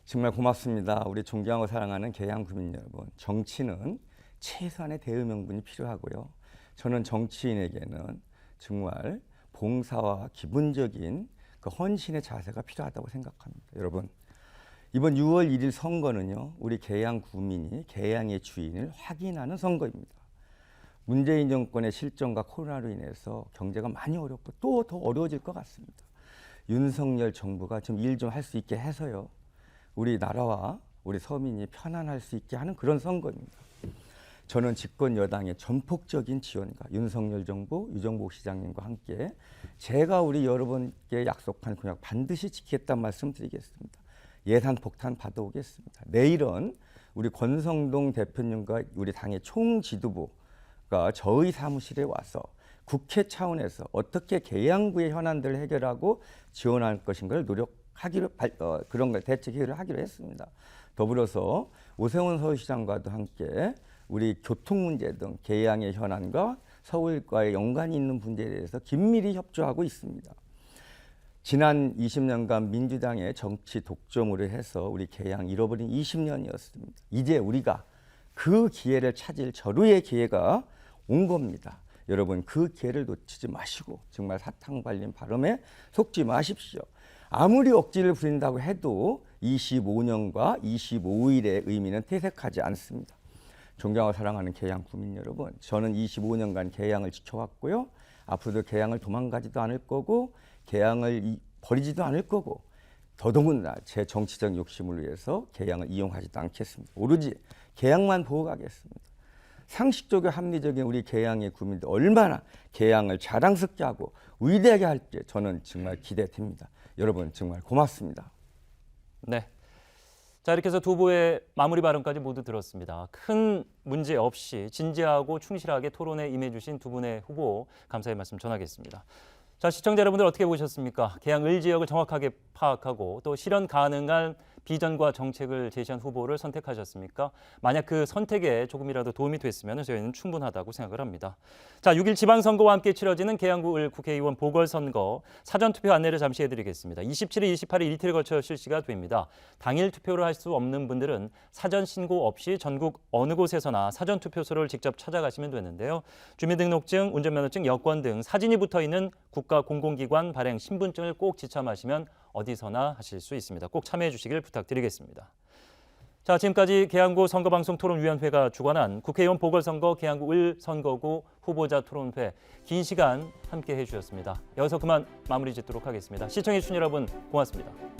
정말 고맙습니다. 우리 존경하고 사랑하는 계양 구민 여러분, 정치는 최소한의 대응 명분이 필요하고요. 저는 정치인에게는 정말 봉사와 기본적인 그 헌신의 자세가 필요하다고 생각합니다. 여러분, 이번 6월 1일 선거는요, 우리 계양 구민이 계양의 주인을 확인하는 선거입니다. 문재인 정권의 실정과 코로나로 인해서 경제가 많이 어렵고 또 더 어려워질 것 같습니다. 윤석열 정부가 좀 일 좀 할 수 있게 해서요, 우리 나라와 우리 서민이 편안할 수 있게 하는 그런 선거입니다. 저는 집권 여당의 전폭적인 지원과 윤석열 정부, 유정복 시장님과 함께 제가 우리 여러분께 약속한 공약 반드시 지키겠다는 말씀 드리겠습니다. 예산 폭탄 받아오겠습니다. 내일은 우리 권성동 대표님과 우리 당의 총지도부가 저희 사무실에 와서 국회 차원에서 어떻게 계양구의 현안들을 해결하고 지원할 것인가를 노력하기로 그런 걸 대책회의를 하기로 했습니다. 더불어서 오세훈 서울시장과도 함께 우리 교통 문제 등 계양의 현안과 서울과의 연관이 있는 문제에 대해서 긴밀히 협조하고 있습니다. 지난 20년간 민주당의 정치 독점으로 해서 우리 계양 잃어버린 20년이었습니다. 이제 우리가 그 기회를 찾을 절호의 기회가 온 겁니다. 여러분, 그 기회를 놓치지 마시고 정말 사탕 발린 발음에 속지 마십시오. 아무리 억지를 부린다고 해도 25년과 25일의 의미는 퇴색하지 않습니다. 존경하고 사랑하는 계양 구민 여러분, 저는 25년간 계양을 지켜왔고요. 앞으로도 계양을 도망가지도 않을 거고 계양을 버리지도 않을 거고 더더군다나 제 정치적 욕심을 위해서 개항을 이용하지도 않겠습니다. 오로지 개항만 보고 가겠습니다. 상식적이고 합리적인 우리 개항의 국민들 얼마나 개항을 자랑스럽게 하고 위대하게 할지 저는 정말 기대됩니다. 여러분 정말 고맙습니다. 네. 자, 이렇게 해서 두 후보의 마무리 발언까지 모두 들었습니다. 큰 문제 없이 진지하고 충실하게 토론에 임해주신 두 분의 후보 감사의 말씀 전하겠습니다. 자, 시청자 여러분들 어떻게 보셨습니까? 개항 을 지역을 정확하게 파악하고 또 실현 가능한 비전과 정책을 제시한 후보를 선택하셨습니까? 만약 그 선택에 조금이라도 도움이 됐으면 저희는 충분하다고 생각을 합니다. 자, 6일 지방선거와 함께 치러지는 계양구 을 국회의원 보궐선거 사전투표 안내를 잠시 해드리겠습니다. 27일, 28일 이틀에 걸쳐 실시가 됩니다. 당일 투표를 할 수 없는 분들은 사전 신고 없이 전국 어느 곳에서나 사전투표소를 직접 찾아가시면 되는데요. 주민등록증, 운전면허증, 여권 등 사진이 붙어있는 국가공공기관 발행 신분증을 꼭 지참하시면 어디서나 하실 수 있습니다. 꼭 참여해 주시길 부탁드리겠습니다. 자, 지금까지 계양구 선거방송 토론위원회가 주관한 국회의원 보궐선거 계양구 을 선거구 후보자 토론회 긴 시간 함께 해주셨습니다. 여기서 그만 마무리 짓도록 하겠습니다. 시청해 주신 여러분 고맙습니다.